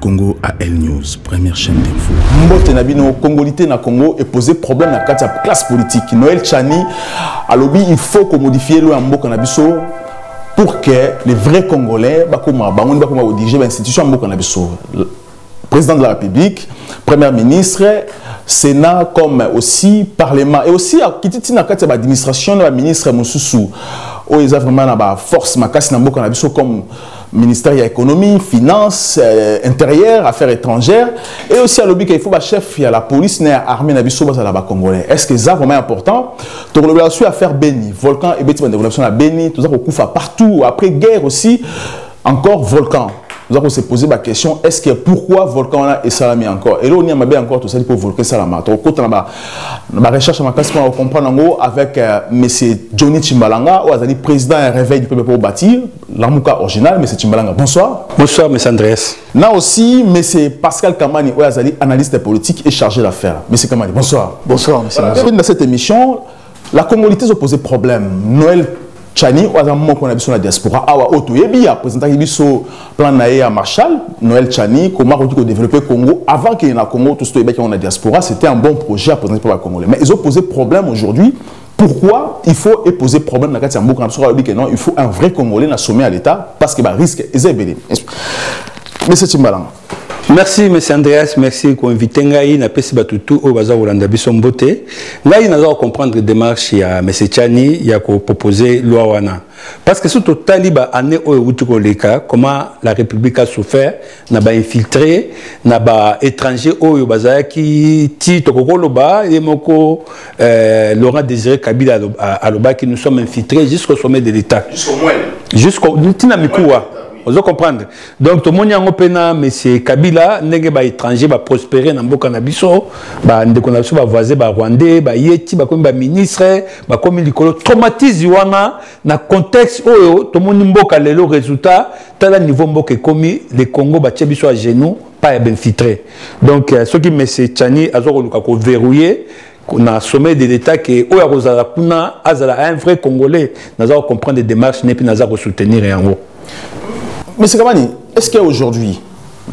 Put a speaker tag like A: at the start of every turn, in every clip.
A: Congo à L News, première chaîne d'info.
B: Mbote Nabino, Congolité na Congo, et poser problème dans la classe politique. Noël Tchani, à l'objet, il faut qu'on modifie le Mboka Nabiso pour que les vrais Congolais, diriger l'institution Mboka Nabiso. Président de la République, Premier ministre, Sénat, comme aussi Parlement, et aussi à quitter l'administration de la ministre Moussoussou. Où ils ont vraiment la force, comme ministère de l'économie, finances, intérieure, affaires étrangères, et aussi à l'objet qu'il faut chef, il y a la police, il y a l'armée congolais. Est-ce que c'est vraiment important? Donc, on a affaire Béni, volcan et développement à Béni, tout ça, on couvre partout. Après guerre aussi, encore volcan. Nous avons se posé la question, est-ce que pourquoi volcan est salami encore? Et là, on y a encore tout ça pour volcan salama. Donc, quand on a la recherche à comprendre avec M. Johnny Chimbalanga, ou le président et réveil du peuple pour bâtir, l'Amouka original, M. Chimbalanga. Bonsoir.
C: Bonsoir, M. Andrés.
B: Là aussi, M. Pascal Kamani, ou analyste politique et chargé d'affaires. M. Kamani, bonsoir.
D: Bonsoir, M.
B: Dans cette émission, la Congolité se posait problème. Noël Tchani, ou à un moment qu'on a vu sur la diaspora, il a présenté le plan à Marshall, Noël Tchani, comment on développer le Congo. Avant qu'il y ait un Congo, tout ce qui est la diaspora, c'était un bon projet à présenter pour le Congolais. Mais ils ont posé problème aujourd'hui. Pourquoi il faut poser problème dans le Congo? Il faut un vrai Congolais dans sommet à l'État parce qu'il y a un risque. Monsieur Chimbalanga.
C: Merci, M. Andreas. Merci pour inviter Ngaï. Na pesi batutu au bazar Olanda Bisombote. Ngaï n'a pas comprendre les démarches à M. Tchani. Il y a proposé loi wana. Parce que surtout taliba année au Utukoleka, comment la République a souffert, n'a pas infiltré, n'a pas étranger au bazar qui tito kokoloba et moko Laurent Désiré Kabila à l'oba qui nous sommes infiltrés jusqu'au sommet de l'État.
B: Jusqu'au moelle.
C: Jusqu'au Tinamikoua. Vous comprendre. Donc, tout le monde a un M. Kabila, n'est pas étranger, va prospérer dans le Canabiso, va voisin, va Rwandais, va Yeti, va comme ministre, va comme il traumatise dans le contexte où tout le monde a le résultat, tel le niveau où le Congo va à genoux, pas bien filtré. Donc, ce qui M. Tchani a verrouillé, on a sommet de l'État qui a un vrai Congolais, nous allons comprendre des démarches, et nous allons soutenir en haut.
B: Monsieur Kamani, est-ce qu'aujourd'hui,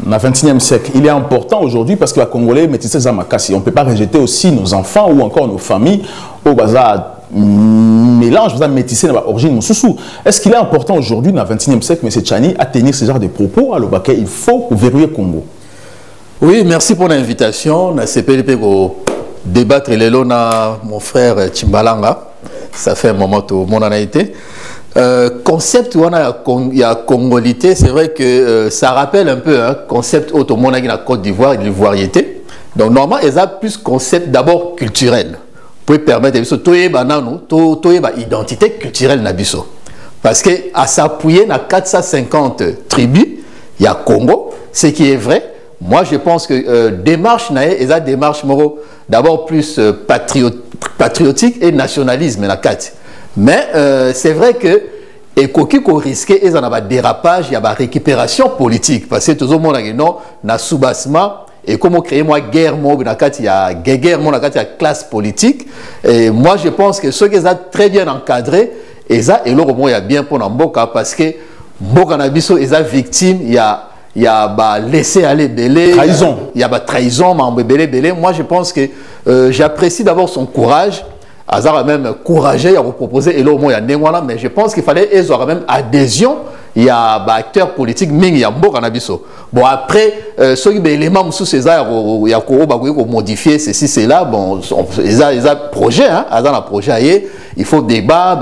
B: dans le XXIe siècle, il est important aujourd'hui parce que les Congolais métissent ça makasi. On ne peut pas rejeter aussi nos enfants ou encore nos familles au bazar mélange, vous métissé dans l'origine sous. Est-ce qu'il est important aujourd'hui, dans le XXIe siècle, M. Tchani, à tenir ce genre de propos alors qu'il faut verrouiller le Congo?
D: Oui, merci pour l'invitation. On a CPLP pour débattre mon frère Chimbalanga. Ça fait un moment où mon a été. Concept où il y a Congolité, c'est vrai que ça rappelle un peu un concept où tout le monde a la Côte d'Ivoire et l'ivoiriété. Donc normalement, ils ont plus concept d'abord culturel. Pour permettre de identité culturelle nabiso. Parce que à s'appuyer dans 450 tribus, il y a Congo, ce qui est vrai. Moi, je pense que démarche d'abord plus patriotique et nationalisme la 4. Mais c'est vrai que et qu'on risquait ils en a dérapage, il y a récupération politique parce que tout le monde a non na soubassement et comment créer moi guerre moi il y a guerre moi il y a classe politique et moi je pense que ceux qui ont très bien encadré et ça et là il y a bien pour Mboka parce que Mboka na biso ils sont victimes il y a laisser aller belé
B: trahison
D: il y a trahison belé moi je pense que j'apprécie d'abord son courage. Azar a même courageux à vous proposer et là au moins il y a Nengwana, mais je pense qu'il fallait qu'ils aient même adhésion. Il y a des acteurs politiques, il y a beaucoup de bon après, ceux qui ont des éléments sous César, il y a modifier ceci, cela. Bon, ils ont projet, hein, ils ont un projet, il faut débat,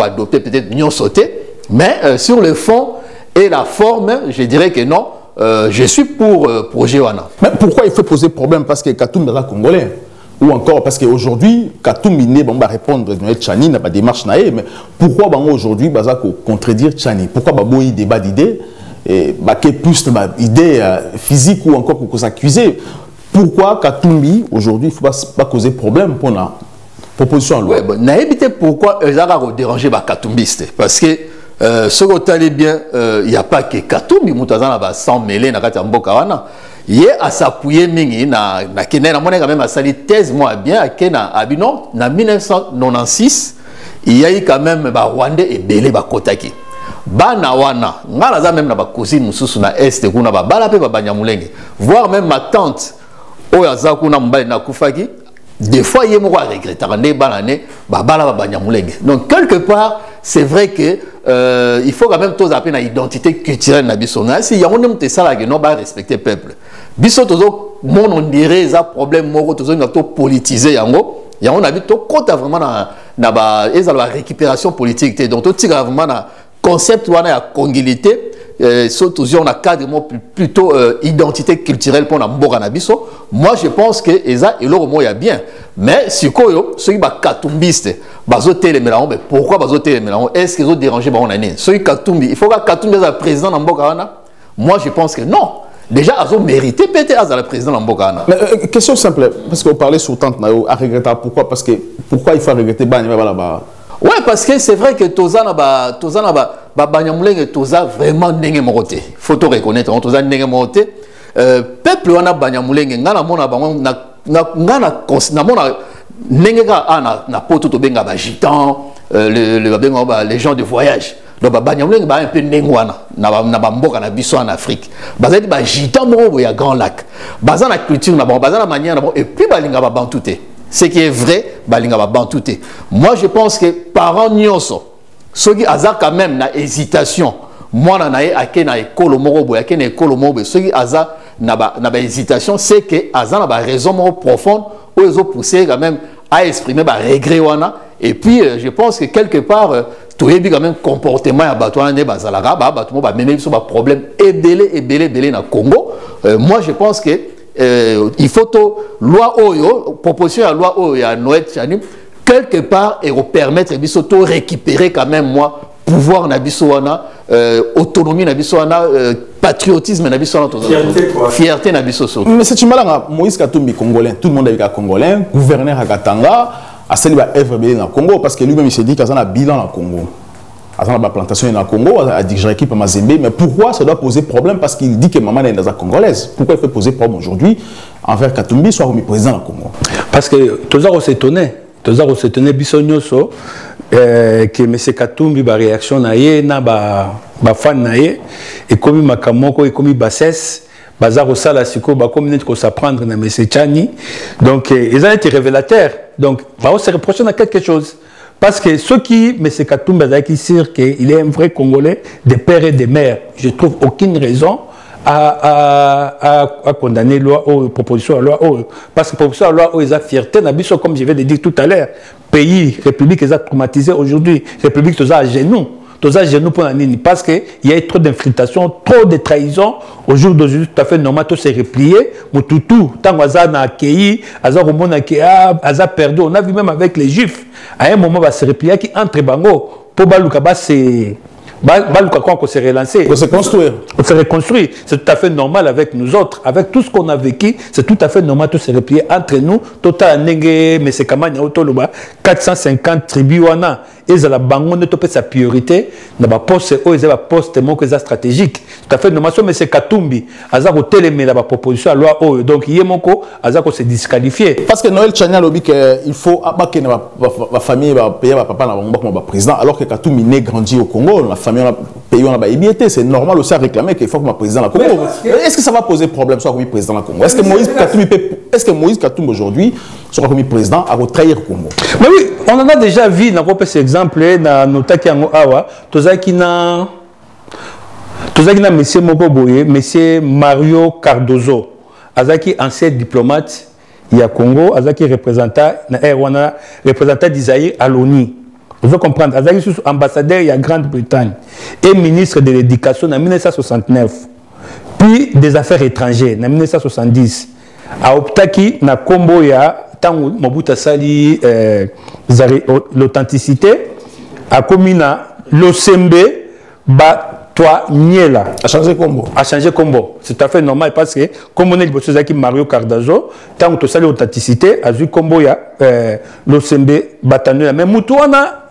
D: adopter peut-être l'union sauter. Mais sur le fond et la forme, je dirais que non, je suis pour projet Wana.
B: Mais pourquoi il faut poser problème? Parce que Katoum est congolais. Ou encore parce qu'aujourd'hui, Katoum va répondre à Tchani, n'a pas de démarche, mais pourquoi aujourd'hui il contredire Tchani? Pourquoi il y a un débat d'idées et plus d'idées physiques ou encore pour s'accuser? Pourquoi Katoum aujourd'hui il ne faut pas causer problème pour la proposition en loi?
D: Oui, n'a évité pourquoi ils ont dérangé Katoumbiste. Parce que ce que vous allez bien, il n'y a pas que Katoum, il y a 100 mêlés dans la Mbokawana. Il y a s'appuyer mingi na Kenya na quand même à sali thèse moi bien à Kenya abinon na 1996 il y a eu quand même ba Rwandais et belé ba Kotaki bana wana ngala za même na ba cousine mususu na est kuna ba bala pe ba Banyamulenge, voire même ma tante oyaza kuna mbali na kufaki des fois yé moko regretter ndé banane ba bala ba Banyamulenge. Donc quelque part c'est vrai que il faut quand même tous appeler na identité culturelle na biso na si yango nem te sala que non ba respecter peuple biso tozo mon on dirait ça problème moko tozo nga to politiser yango yango na bi to kota vraiment na ba ezala récupération politique te donc to tira vraiment na concept wana ya congilité surtout on a cadre plutôt identité culturelle pour na mboka na biso. Moi je pense que eza eloko mo ya bien mais sikoyo ceux qui ba katumbiste bazo télémélango mais pourquoi bazo télémélango est-ce qu'ils ont dérangé ba on année ceux qui katumbi il faut que katumbi soit président na mboka wana. Moi je pense que non, déjà ils ont mérité peut-être à la président na mboka wana.
B: Mais question simple parce que vous parlez sur tante na à regretter pourquoi parce que pourquoi il faut regretter ba là-bas.
D: Ouais, parce que c'est vrai que Tozana Banyamulenge Toza vraiment ndenge moroté. Faut te reconnaître, Toza ndenge moroté. Peuple wana Banyamulenge ngana mona bango na mona ndenge ka na poto to benga ba gitan, les gens de voyage. Donc Banyamulenge ba un peu ndenge wana na ba mboka na biso en Afrique. Bazali ba gitan moko ya Grand Lac. Bazana culture na ba bazana manière na ba et puis balinga ba bantouté. Ce qui est vrai, balinga ba bantouté. Moi je pense que parents nyonso ceux qui azar quand même na hésitation. Moi na nae ake na école moko boya ake na école moko ceux qui azar na ba hésitation c'est que azar na ba raison moko profonde où ils ont poussé quand même à exprimer ba regret wana et puis je pense que quelque part tout est quand même comportement ya bato wana ne bazalaka ba bato mo ba même sur ba problème belé na Congo. Moi je pense que il faut loi oyo proposition à loi oyo à Noël Chani quelque part et permettre biso to récupérer quand même moi pouvoir na biso wana autonomie na biso wana patriotisme na biso wana fierté na biso so.
B: Mais c'est Chimbalanga Moïse Katumbi congolais, tout le monde est congolais, gouverneur à Katanga a celle va œuvre belé na Congo parce que lui-même il s'est dit qu'il y a un bilan na Congo. À la plantation dans le Congo, à diriger l'équipe à Mazembe, mais pourquoi ça doit poser problème? Parce qu'il dit que maman est dans la congolaise. Pourquoi il fait poser problème aujourd'hui envers Katumbi soit remis président au Congo? Parce que
C: tous on s'étonnait, Bissonyoso, que M. Katumbi, la réaction naie, na ba fan naie, et comme Makamoko, et comme Bassès, Bazar au Salasiko, comme nous qu'on s'apprendre na M. Chani, donc ils ont été révélateurs. Donc, on se reproche à quelque chose. Parce que ceux qui, M. Katumbi, qui disent qu'il est un vrai Congolais, de père et de mère, je ne trouve aucune raison à condamner la loi ou proposition à loi. Parce que proposition à loi, ils ont fierté, comme je viens de dire tout à l'heure. Pays, République, ils ont traumatisé aujourd'hui. République, ils ont à genoux. Parce qu'il y a eu trop d'infiltration, trop de trahison. Au jour d'aujourd'hui, tout à fait normal, tout s'est replié. Moutoutou, tant qu'on a accueilli, on a perdu. On a vu même avec les Juifs, à un moment, on s'est replié qui entre Bango, pour Balouka, c'est. On s'est relancé.
B: On s'est construit.
C: On s'est reconstruit. C'est tout à fait normal avec nous autres. Avec tout ce qu'on a vécu, c'est tout à fait normal. Tout s'est replié entre nous. Total Nenge, mais c'est 450 tribus. Et la banque ne topé sa priorité. N'a pas poste, ils ont poste stratégique. Tout à fait normal. Mais c'est Katumbi. Azako télémé la proposition à loi. Donc, Yemoko, Azako s'est disqualifié.
B: Parce que Noël Chania lobby qu'il faut abaquer la famille, payer papa, la président, alors que Katumbi n'est grandi au Congo, la famille, pays, on a IBT. C'est normal aussi à réclamer qu'il faut que le président la Congo. Est-ce que ça va poser problème soit comme président la Congo? Est-ce que Moïse Katumbi aujourd'hui sera comme président à trahir le Congo?
C: Mais oui, on en a déjà vu dans cet exemple dans Notaki Awa, Tozaki na monsieur Mokoboye, monsieur Mario Cardozo, Azaki ancien diplomate il y a Congo, Azaki représentant d'Isaïe à l'ONU. Vous devez comprendre, Azaki ambassadeur il y a Grande-Bretagne et ministre de l'éducation en 1969, puis des affaires étrangères en 1970. À Optaki na Kombo ya tango Mobuta Sali l'authenticité a commis l'Osembe ba toi Niela
B: a changé combo.
C: C'est tout à fait normal parce que comme on est le Mario Cardozo, tant que ça l'authenticité a vu combo ya l'Osembe batanu mais Mutuana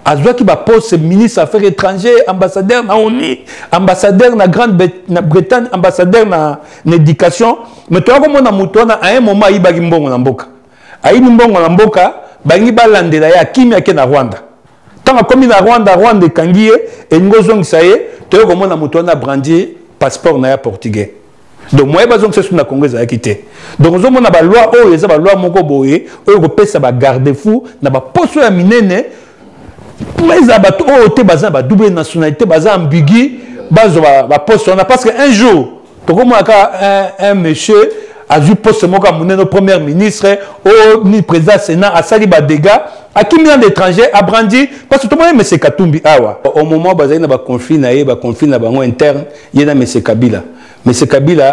C: a qui va poste ministre affaires étrangères, ambassadeur na ONU, ambassadeur na Grande-Bretagne, ambassadeur na éducation, mais toi comme on a Mutuana à un moment il bagi mbongo na mboka. Aïe mbongo na mboka bangi balandela ya kimia ke na Rwanda. tant comme na Rwanda kangiye et ngozong ça y est to ko mona muto na brandi passeport na ya portugais donc moi bazong c'est sur na Congo za quitté donc ozo mona ba loi o eza ba loi moko boye o ko pesa ba garde fou na ba poso ya minene mais za ba o te bazan ba double nationalité bazan ambigu bazo ba poste on a parce que un jour to ko mona ka un monsieur a vu poste moka moneno premier ministre au ni président sénat a sali ba dégâts à qui millions d'étrangers a brandi parce que tout le monde monsieur Katumbi awa au moment bazali na ba conflit na bango interne yena monsieur Kabila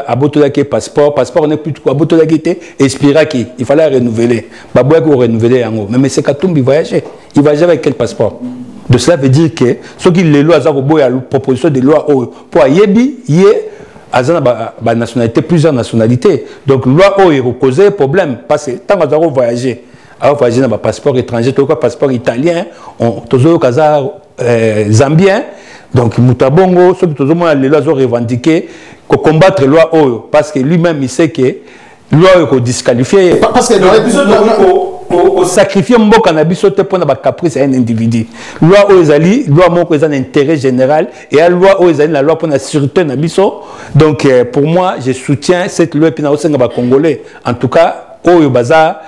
C: a botola ke passeport n'est plus quoi botola ki té expira ki il fallait renouveler ba boya ko renouveler yango mais monsieur Katumbi voyageait il voyageait avec quel passeport de cela veut dire que ceux qui les lois za ko boya proposition de loi pour yebi yé azana ba nationalité plusieurs nationalités donc loi o est causé problème parce que tant que vous voyager dans un passeport étranger tout cas passeport italien on toujours kaza zambien donc mutabongo ceux qui toujours les lois ont revendiqué que combattre loi o parce que lui-même il sait que loi est disqualifié
B: parce que
C: au sacrifier mboka na biso te pona ba caprice à un individu loi o ezali loi moko ezana intérêt général et la loi o ezali la loi pour la sûreté na biso donc pour moi je soutiens cette loi pina osenga ba congolais en tout cas o baza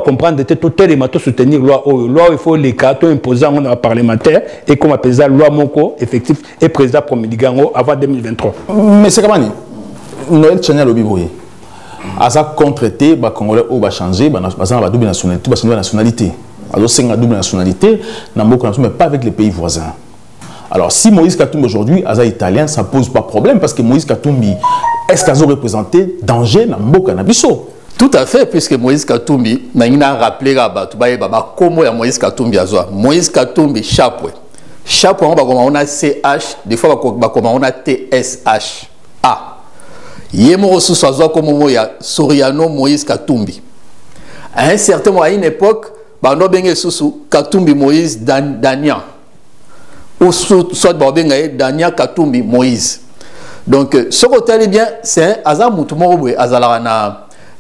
C: comprendre te tout tellement soutenir loi il faut les cas to imposer on a parlementaire et comme appeler loi moko effectif et président promulguango avant 2023
B: mais c'est comment Noël Channel Obiboye Asa contre-traité, les Congolais ont changé, ils ont double nationalité, ils ont nationalité. Alors, c'est une double nationalité, mais pas avec les pays voisins. Alors, si Moïse Katumbi aujourd'hui, Asa italien, ça ne pose pas de problème parce que Moïse Katumbi, est-ce qu'ils ont représenté danger dans Mboka Nabiso?
D: Tout à fait, puisque Moïse Katumbi, il a rappelé comment Moïse Katumbi a joué. Moïse Katumbi, chapeau. Chapeau, on a CH, des fois, on a TSH. A. Yemoro Soussazoa comme ya Soriano Moïse Katumbi. À un certain moment, à une époque, Bando Benge Soussou Katumbi Moïse Dania. Ou soit Babengaye Dania Katumbi Moïse. Donc, ce côté est bien, c'est un hasard Moutoumoro Azala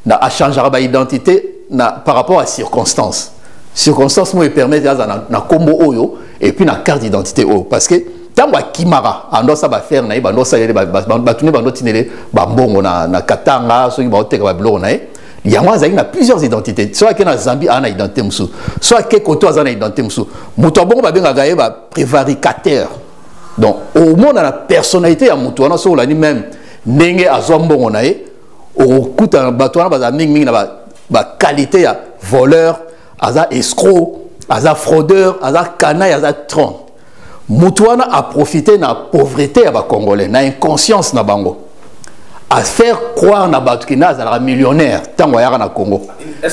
D: na changer ba identité par rapport à circonstances. Circonstances moi permettent na combo oyo et puis na carte d'identité o parce que tant que Kimara, on ça va faire naï, on ça y est, batuni bando tinele, bambongo na Katanga, ceux qui vont faire bablo naï. Il y a plusieurs identités. Soit que na Zambie a une identité msou, soit que Koto a une identité msou. Moutouabongo ba benga gaye ba prévaricateur. Donc au monde la personnalité ya Moutouana so la ni même ndenge azombongo naï, au kuta batouana ba ming na ba qualité ya voleur, aza escroc, aza fraudeur, aza canaille, aza tron. Moutouana a profité de la pauvreté à Congolais, de l'inconscience na bango, à faire croire na Batukina à millionnaire tant qu'il y a na Congo.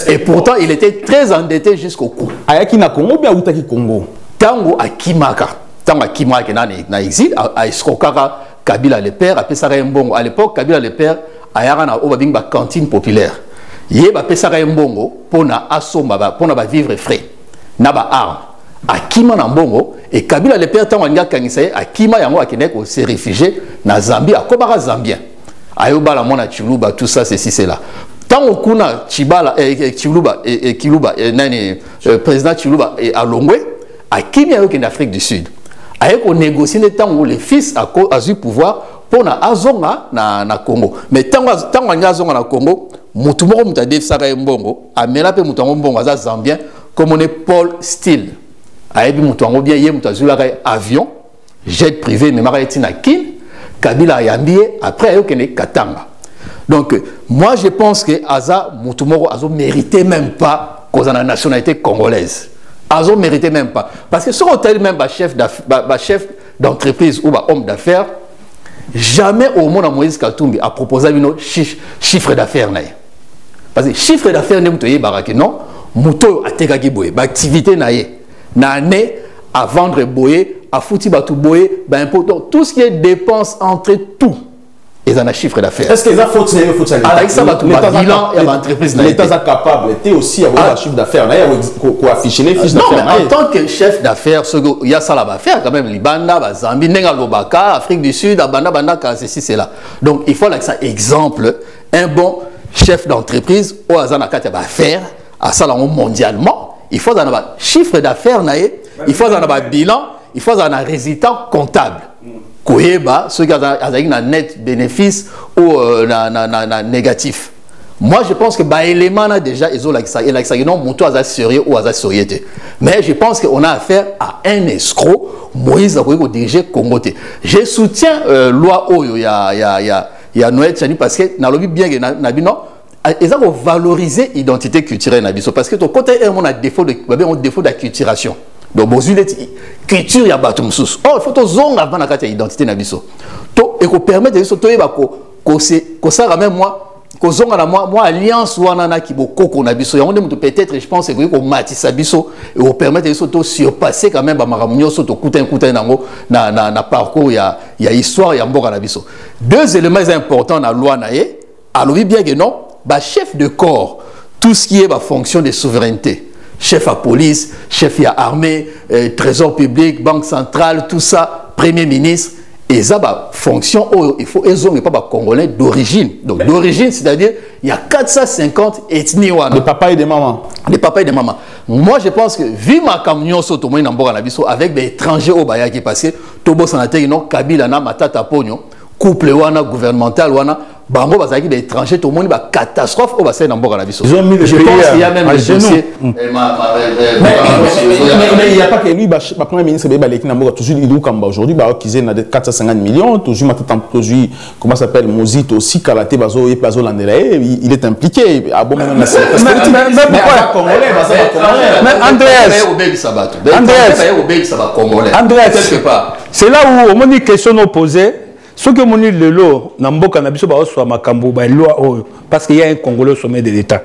D: Et pourtant, il était très endetté jusqu'au cou.
B: Ayaki na Congo bien ou taki Congo?
D: Tango a Kimaka, tango a Kimaka na exil, a escrocaka Kabila le père, a pesara mbongo. À l'époque, Kabila le père a na obabing ba cantine populaire. Yé ba pesara mbongo pour na asomba pour na ba vivre frais, na ba arme. Akima na mbongo et Kabila le père tango nga kangisaye akima yango akeneko se réfugié na Zambie akobara zambien ayoba la mona Chuluba tout ça ceci c'est là tango kuna Chibala Chuluba et Kiluba nani président Chuluba et Alongwe akimi ayo en Afrique du Sud ayeko négocier le tango les fils a eu pouvoir pour na azonga na Congo mais tango nga azonga na Congo mutu moko mutade saka mbongo amela pe mutu mbongo za zambien comme on est Paul Steele. Aïbi Moutouango bien yé Moutazula avion, jet privé, mais Maraïti na kin, Kabila Yambié, après Ayokene Katanga. Donc, moi je pense que Aza Moutoumoro Azo méritait même pas cause de la nationalité congolaise. Azo méritait même pas. Parce que ce hôtel même chef d'entreprise ou homme d'affaires, jamais au monde à Moïse Katumbi a proposé un chiffre d'affaires. Parce que chiffre d'affaires n'est pas non, Mouto a tegagi boye, activité naïe. Nané à vendre boye, à fouti batou boye, ben important. Tout ce qui est dépenses entre tout, ils ont un chiffre d'affaires.
B: Est-ce qu'ils ont fait ça?
D: Avec ça, batou bilan et l'entreprise.
B: L'État est capable, l'État aussi avoir un chiffre d'affaires. Qu'on affiche les fiches d'affaires.
D: Non, mais en tant que chef d'affaires, il y a ça là à faire quand même. Libanda, Zambie, Nenga Lobaka, Afrique du Sud, Abanda, Banda, ceci, c'est là. Donc il faut là que ça exemple, un bon chef d'entreprise, au Azana Katia va faire, à ça là mondialement. Il faut un chiffre d'affaires il faut un bilan, il faut un résultat comptable. Koyeba, ceux qui ont un net bénéfice ou négatif. Moi, je pense que l'élément déjà, ils ont l'accès. Non, mon toit sérieux ou à sérieux. Mais je pense qu'on a affaire à un escroc, Moïse Aouego, dirigé Congo. Je soutiens loi Oyo, il y a Noël Tchani, parce que dans le bien que Nabino, ils ont valorisé l'identité culturelle Nabiso. Parce que ton côté, on a défaut d'acculturation. Donc, bon, culture, il y a batum sous. Oh, il faut que zone avant la identité Nabiso. Et qu'on permette de se toyer, qu'on s'arrête même moi. Moi, alliance wana qui beaucoup na biso peut-être je pense que matissa biso et on permet de surpasser quand même ba maramunyo so to kuta na parcours il y a histoire il y a mboka na biso. Deux éléments importants dans la loi naé alobi bien que non ba chef de corps tout ce qui est ba fonction de souveraineté chef à police chef à armée trésor public banque centrale tout ça premier ministre. Et ça, fonction, il faut qu'ils pas congolais d'origine. Donc, d'origine, c'est-à-dire, il y a 450 ethnies.
B: Des papas et des mamans.
D: Des papas et des mamans. Moi, je pense que, vu ma camion, avec des étrangers au Baya qui passent, Tobo Sanate, Kabila, Matata Pogno, couple gouvernemental, Bango bazaki des étrangers tout le monde va catastrophe au bassin dans Bourg-en-Abisso. Je pense qu'il y a même des dossiers.
B: Mais il n'y a pas que lui, le premier ministre de toujours il Kamba aujourd'hui, qui est 450 millions, toujours comment s'appelle Mozit aussi Kalaté Bazo et Bazo Landelae, il est impliqué. Ah bon même mais pourquoi
C: André, c'est là où on a une question opposée. Ce que mon le lot, Namboka Nabiso soit Makambo, loi parce qu'il y a un Congolais au sommet de l'État.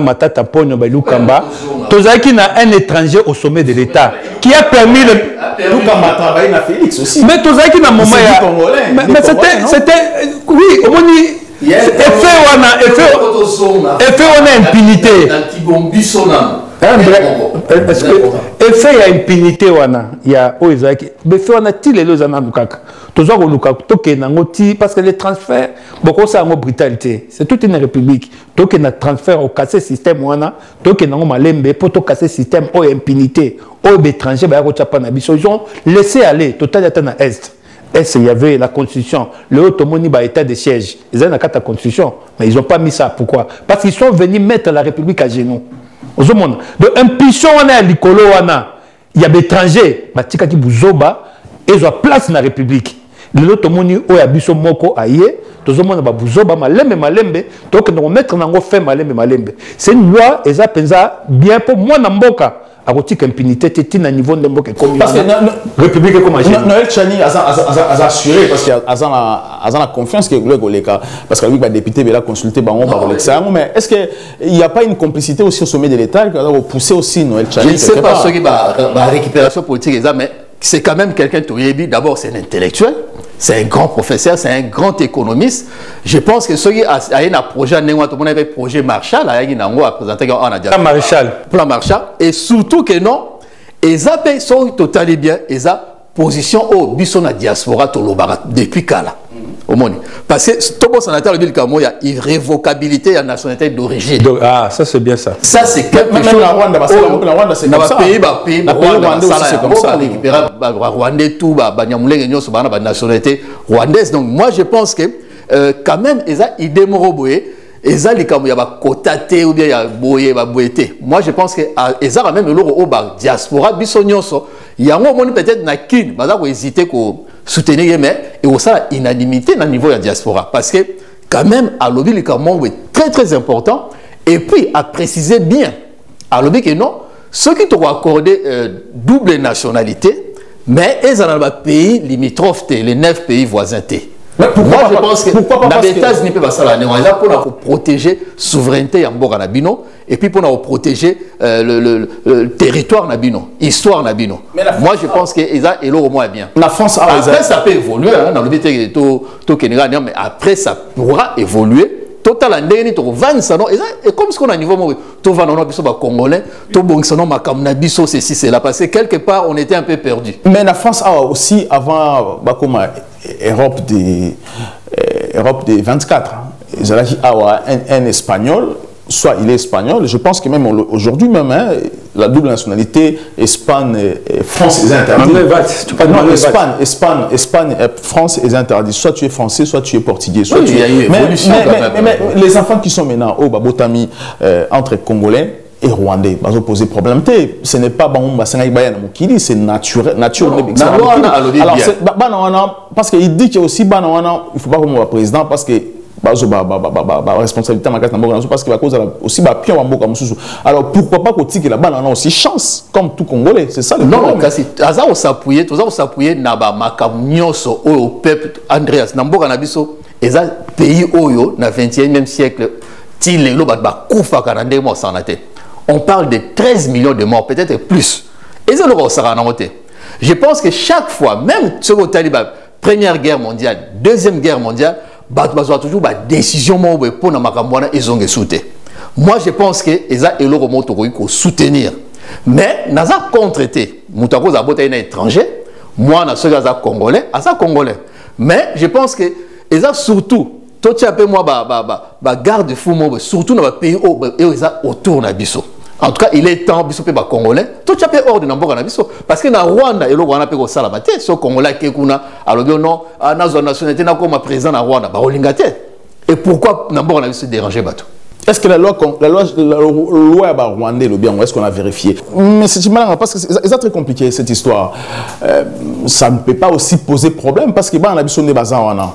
C: Matata Pogno, Lukamba, Tozaki n'a un étranger au sommet de l'État qui a permis le.
B: Lukamba travaille à Félix aussi.
C: Mais Tozaki n'a moment. Mais c'était. Oui, au moins. Effet, on a impunité. Effet, il y a impunité. Il y a Oizaki. Mais fait, on a tiré les deux ans. Parce que les transferts, beaucoup ça en brutalité. C'est toute une république. Donc, il y a transfert au cassé système. Donc, il y a malembe pour casser système au impunité. Au étranger, ils ont laissé aller. Total état dans l'Est. Est-ce qu'il y avait la constitution, le Haut-Omoni état de siège. Ils ont la constitution, mais ils n'ont pas mis ça. Pourquoi? Parce qu'ils sont venus mettre la République à genoux. Donc, impulsion, on est à l'icolo, il y a des étrangers, qui bouzoba, et ils ont place dans la République. Le Haut-Omoni, il y a biso moko aïe, tout le monde a bouzoba, malembe, donc on va mettre dans le fait malembe. C'est une loi, et ça bien pour moi, Namboka. À côté impunité t'es à niveau de l'Emboka comme
B: parce que
C: République comme
B: Noël Tchani a assuré parce qu'il a la confiance que le cas parce que lui va député va consulter bango par l'examen mais est-ce que il n'y a pas une complicité aussi au sommet de l'État qui va pousser aussi Noël Tchani?
D: Je ne sais pas ce qui va récupération politique mais c'est quand même quelqu'un qui d'abord c'est un intellectuel. C'est un grand professeur, c'est un grand économiste. Je pense que ceux qui ont un projet, un projet Marshall, a présenté un plan Marshall. Et surtout que non, ils sont totalement bien, ils ont position au bison de la diaspora depuis Kala. Parce que tout le monde il y a irrévocabilité de la nationalité d'origine.
C: Ah, ça c'est bien ça.
D: Ça c'est quelque chose.
B: La Rwanda, c'est comme ça.
D: Pays, c'est comme ça. Rwandais, tout, la nationalité rwandaise. Donc moi je pense que quand même, ils démoroboué. Et ça, il y a cotaté ou bien il y a boyé, boyété. Moi, je pense que ils ont même le diaspora, bisognoso. Il y a un moment peut-être na kin, mais ça hésiter qu'on soutenir mais et aussi unanimité dans le niveau de la diaspora parce que quand même à l'objet le Cameroun est très très important et puis à préciser bien à l'objet que non ceux qui t'ont accordé double nationalité mais ils sont dans le pays limitrophe les 9 pays voisins. Moi, je pense que les États-Unis peuvent faire ça pour protéger la souveraineté en Boranabino et puis pour protéger le territoire Nabino, l'histoire Nabino. Moi, je pense que ça est au moins bien.
B: La France
D: après, ça peut évoluer dans le but de mais après, ça pourra évoluer. Total et comme ce qu'on a niveau tout va dans le congolais tout bon son nom makamnabiso ceci c'est là parce que quelque part on était un peu perdu
B: mais la France a aussi avant comme Europe des 24 ils ont un espagnol soit il est espagnol, je pense que même aujourd'hui même, hein, la double nationalité Espagne et France est interdite. Non, Espagne et France est interdite. Soit tu es français, soit tu es portugais. Soit tu es... mais les enfants qui sont maintenant au Babotami entre Congolais et Rwandais, ils ont posé problème. Ce n'est pas c'est naturel. Alors, parce qu'il dit qu'il y a aussi il ne faut pas comme le président parce que responsabilité parce qu'il va cause aussi alors pourquoi pas que la banane a aussi chance comme tout Congolais, c'est ça le problème.
D: Non, on s'appuyer na ba makamnyoso au peuple Andreas Namboka na biso eza pays oyo na 21e siècle til lo ba kufa kana ndemo sanate. On parle de 13 millions de morts, peut-être plus. Et ça, je pense que chaque fois, même sur le Taliban, Première Guerre mondiale, Deuxième Guerre mondiale, il y a toujours des décisions pour ils ont sauté. Moi, je pense que ça est le soutenir. Mais, nous avons contre-été. Nous avons un étranger. Moi, nous sommes Congolais. Congolais. Mais, je pense que ça surtout, tout ça peu moi garde fou surtout dans les pays autour de Bisso. En tout cas, il est temps Bisso pe Congolais. Tout ça peu hors de Namboka na Bisso parce que na Rwanda et le Rwanda pe ko sala mate so Congolais ke kuna alors non na zone nationalité na comme président na Rwanda ba olingate. Et pourquoi Namboka na Bisso déranger bateau?
B: Est-ce que la loi rwandais le bien est-ce qu'on a vérifié? Mais c'est malin parce que c'est très compliqué cette histoire. Ça ne peut pas aussi poser problème parce que on a Bisso ne bazana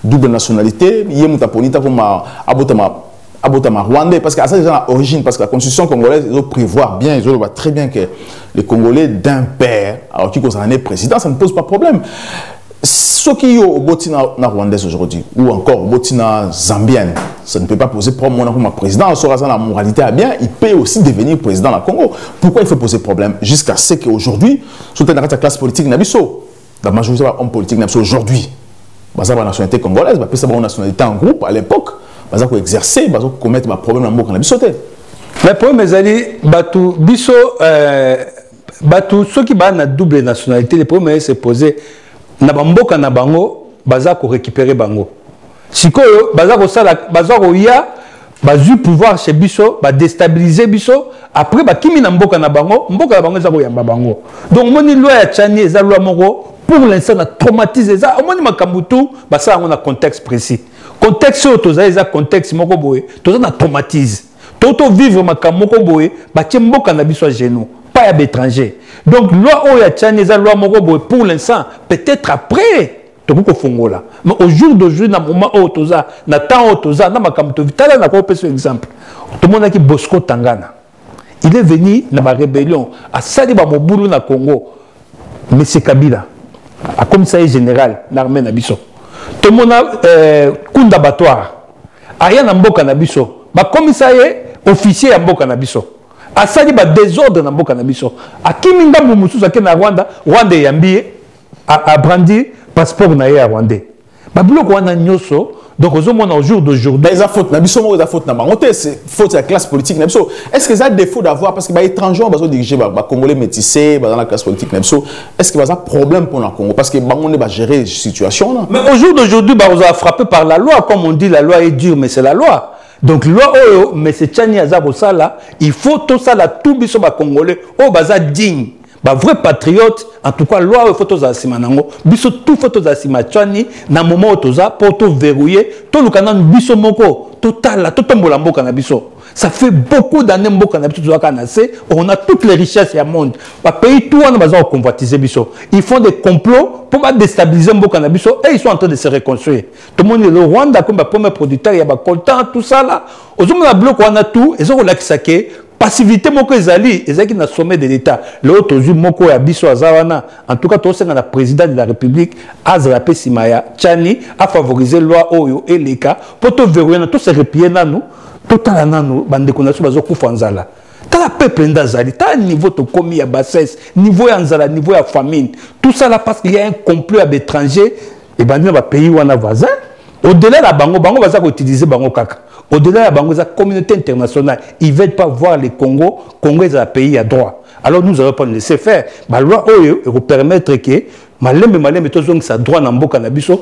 B: double nationalité, il y a un taponita comme abotama rwandais parce que ça c'est l'origine parce que la constitution congolaise ils doit prévoir bien, ils doivent très bien que les Congolais d'un père alors qui concerne président ça ne pose pas problème. Ceux qui sont au botina rwandaise aujourd'hui ou encore au botina zambienne, ça ne peut pas poser problème comme président, on saura ça la moralité à bien, il peut aussi devenir président de la Congo. Pourquoi il faut poser problème jusqu'à ce qu'aujourd'hui, surtout dans la classe politique nabiso, la majorité des hommes politiques nabiso aujourd'hui. La nationalité congolaise, la nationalité en groupe à l'époque, ils ont exercé, ils ont commettre des problèmes dans le monde.
C: Le problème est que ceux qui ont une double nationalité, le problème c'est posé na bamboka na bango, ils ont récupérer bango. Si ils ont pouvoir chez biso, déstabiliser biso, après kimi na mboka na bango eza koyamba bango. Donc moni loi ya Tchani eza loi moko pour l'instant, on a traumatisé ça. Au moins, on a un contexte précis. Contexte, c'est un contexte, on a traumatisé. Tout vivre chez nous, pas à l'étranger. Donc, loi pour l'instant, peut-être après, mais au jour d'aujourd'hui, dans le moment où on a un temps où on a un exemple. Tout le monde a dit Bosco Tangana. Il est venu dans la rébellion à Saliba Moboulou na Congo. M. Kabila. A commissaire général l'armée nabiso tout le monde kunda batoire aya na mboka nabiso ba commissaire officier ya mboka nabiso asali ba désordre na mboka nabiso akiminga mususu akena Rwanda yambi a brandi passeport na ya rwandais ba biloko wana nyoso. Donc, au jour d'aujourd'hui.
B: Mais faute, c'est faute de la classe politique. Est-ce que ça a défaut d'avoir, parce que les étrangers ont dirigé les Congolais métissés dans la classe politique, est-ce qu'il y a un problème pour le Congo? Parce que on va gérer la situation.
C: Mais au jour d'aujourd'hui, on a frappé par la loi. Comme on dit, la loi est dure, mais c'est la loi. Donc, loi, mais c'est Tchani Azabosala, il faut tout ça, tout le monde Congolais, digne. Bah vrai patriote en tout cas loi photos asima nango biso tout photos asima tchani na moment toza pour tout verrouiller tout le canal biso moko total tout tombola mboka na biso ça fait beaucoup d'années mboka na biso on a toutes les richesses du monde ba pays tout on a besoin de convoitiser biso ils font des complots pour déstabiliser mboka na biso et ils sont en train de se reconstruire tout le monde le Rwanda comme premier producteur il y a ba coltan tout ça là aux hommes la bloc on a tout et ont laxaké passivité moko ezali qui na sommet de l'état l'autre jour moko ya biso azawana en tout cas to senga na président de la république Azrape Simaya Tchani a favorisé loi oyo et les cas pour to verrouiller na to se replier nanu totala nanu bande konaso bazo kufanzala tala peuple ndazali ta niveau to komi ya bassesse niveau ya nzala niveau ya famine tout ça là parce qu'il y a un complot à l'étranger et bande na pays wana voisin au-delà la bango baza ko utiliser bango kaka. Au-delà de la communauté internationale, ils ne veulent pas voir les Congo est un pays à droit. Alors nous n'allons pas le laisser faire. La loi va permettre que malem ça droit dans mboka na biso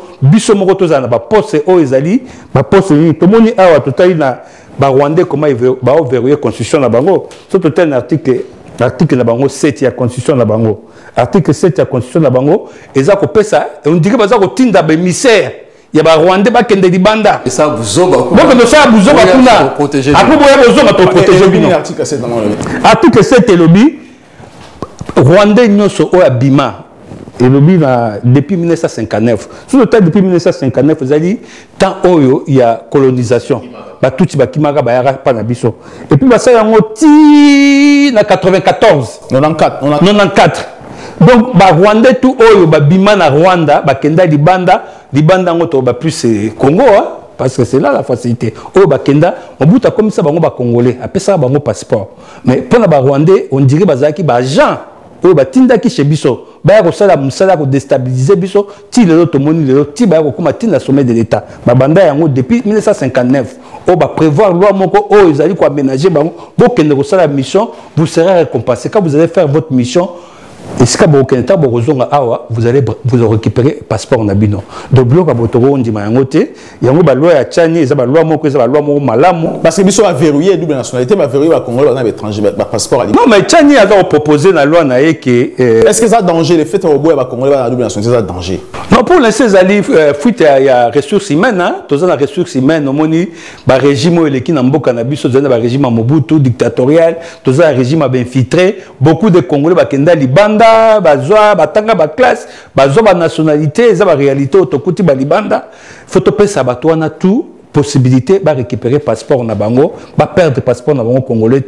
C: moko tozana ba poste ezali ba poste tout le monde a total na Rwandais comment ils vont verrouiller la constitution là-bas. C'est tout un article na bango 7 ya constitution na bango. Article 7 ya constitution na bango, eza ko pesa, on dirait baza ko tinda ba émissaire. Ya ba Rwandais ba kende libanda.
D: Et ça buzoba.
C: Bon que ça buzoba kuna. Après boya buzoba to protéger bino.
B: Article 7 dans le.
C: Article 7 elobi Rwandais nyoso o abima. Elobi na depuis 1959. Sur le temps depuis 1959, vous avez dit tant oyo il y a colonisation. Ba touti ba kimaka ba yara pa na biso. Et puis ba ça yango ti na 94. 94. Donc ba Rwandais tout oyo ba bima na Rwanda ba kenda libanda ngoto ba plus Congo hein, parce que c'est là la facilité. Oyo ba kenda on buta comme ça bango ba congolais, après ça bango passeport. Mais pour na ba Rwandais on dirait bazaki ba agent oyo ba tindaki chez biso. Ba ko sala musala ko déstabiliser biso ti lelo to moni lelo ti ba ko kuma tinda sommet de l'état. Ba banda yango depuis 1959. On va prévoir loi moko oh ils allaient quoi aménager bango bokende ko sala mission, vous serez récompensé quand vous allez faire votre mission. Et si vous allez vous récupérer passeport nabino. Donc bloc à botoro on dit mayangote, yango ba loi ya tchani, eza ba loi moko eza ba loi moko malamu
B: parce que biso a verrouiller double nationalité, ba verrouiller ba Congolais na étranger ba passeport.
C: Non mais tchani a proposé la loi na que
B: est-ce que ça danger le fait au bois ba Congolais na double nationalité ça danger?
C: Non pour l'instant ali fuite ya ressources humaines hein, toza na ressources humaines omoni ba régime eleki na mboka na biso toza na ba régime Mobutu dictatorial, toza un régime infiltré, beaucoup de Congolais ba kenda libanda bazwa batanga ba classe bazwa ba nationalité eza ba réalité otokuti ba libanda faut to pesa bato na tout possibilité ba récupérer passeport na bango ba perdre passeport na bango congolais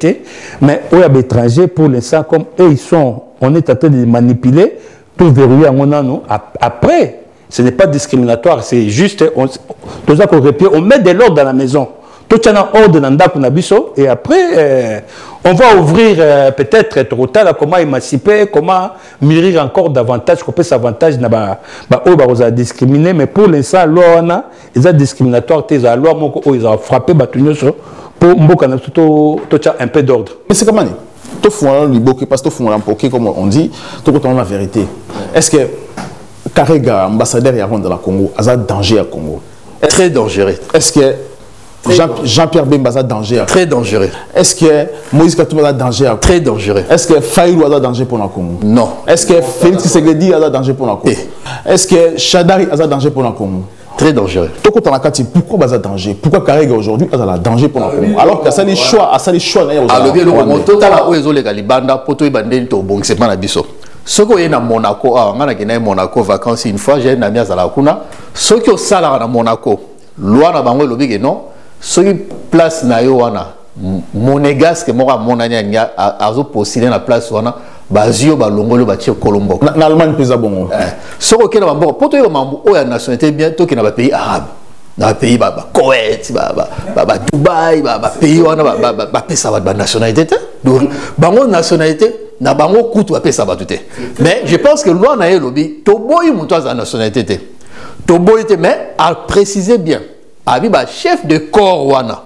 C: mais oya ba étranger pour l'instant comme eux ils sont on est en train de les manipuler tout verrouiller en non après ce n'est pas discriminatoire c'est juste on met de l'ordre dans la maison. Tout est en ordre dans le et après, on va ouvrir peut-être trop tard comment émanciper, comment mûrir encore davantage, qu'on peut s'avantage na discriminer, mais pour l'instant, loi ils ont discriminatoire, la loi ils ont frappé pour un peu d'ordre.
B: Mais c'est comment tout fond liboké parce que tout fond l'empoqué comme on dit, tout quand on la vérité. Est-ce que Karega ambassadeur y a dans la Congo, a un danger à Congo?
D: Très dangereux.
B: Est-ce que Jean-Pierre Bemba a danger?
D: Très dangereux.
B: Est-ce que Moïse Katumba a danger?
D: Très dangereux.
B: Est-ce que Faïlou a danger pour la Congo?
D: Non.
B: Est-ce que Félix Tshisekedi a danger pour la Congo? Est-ce que Chadari a danger pour la Congo?
D: Très dangereux.
B: Pourquoi Baza danger? Pourquoi Karega aujourd'hui a danger pour la Congo? Alors qu'il y a des choix,
D: alors bien le total a oezo les galibanda poto ibandeli to bon c'est pas na biso. Ce qui est na Monaco, ah on a gagné Monaco vacances une fois j'ai un ami à Zalakuna. Ce qui au salaire na Monaco, loi na bango lobi que non. Ce qui place na yo wana monégasque moi monanya nya azo postuler na place wana bazio ba longolo ba tie Colombo.
B: Na Allemagne pesa bongo.
D: Ce qui est na bango poto yo mambo o ya nationalité bientôt qui na ba pays arabe. Na pays ba Koweït ba Dubaï ba pays wana ba pesa ba nationalité donc bango nationalité na bango kutu ba pesa ba tout. Mais je pense que loi na yelobi to boyi muto za nationalité te. To boyi te mais à préciser bien. Abiba chef de corps wana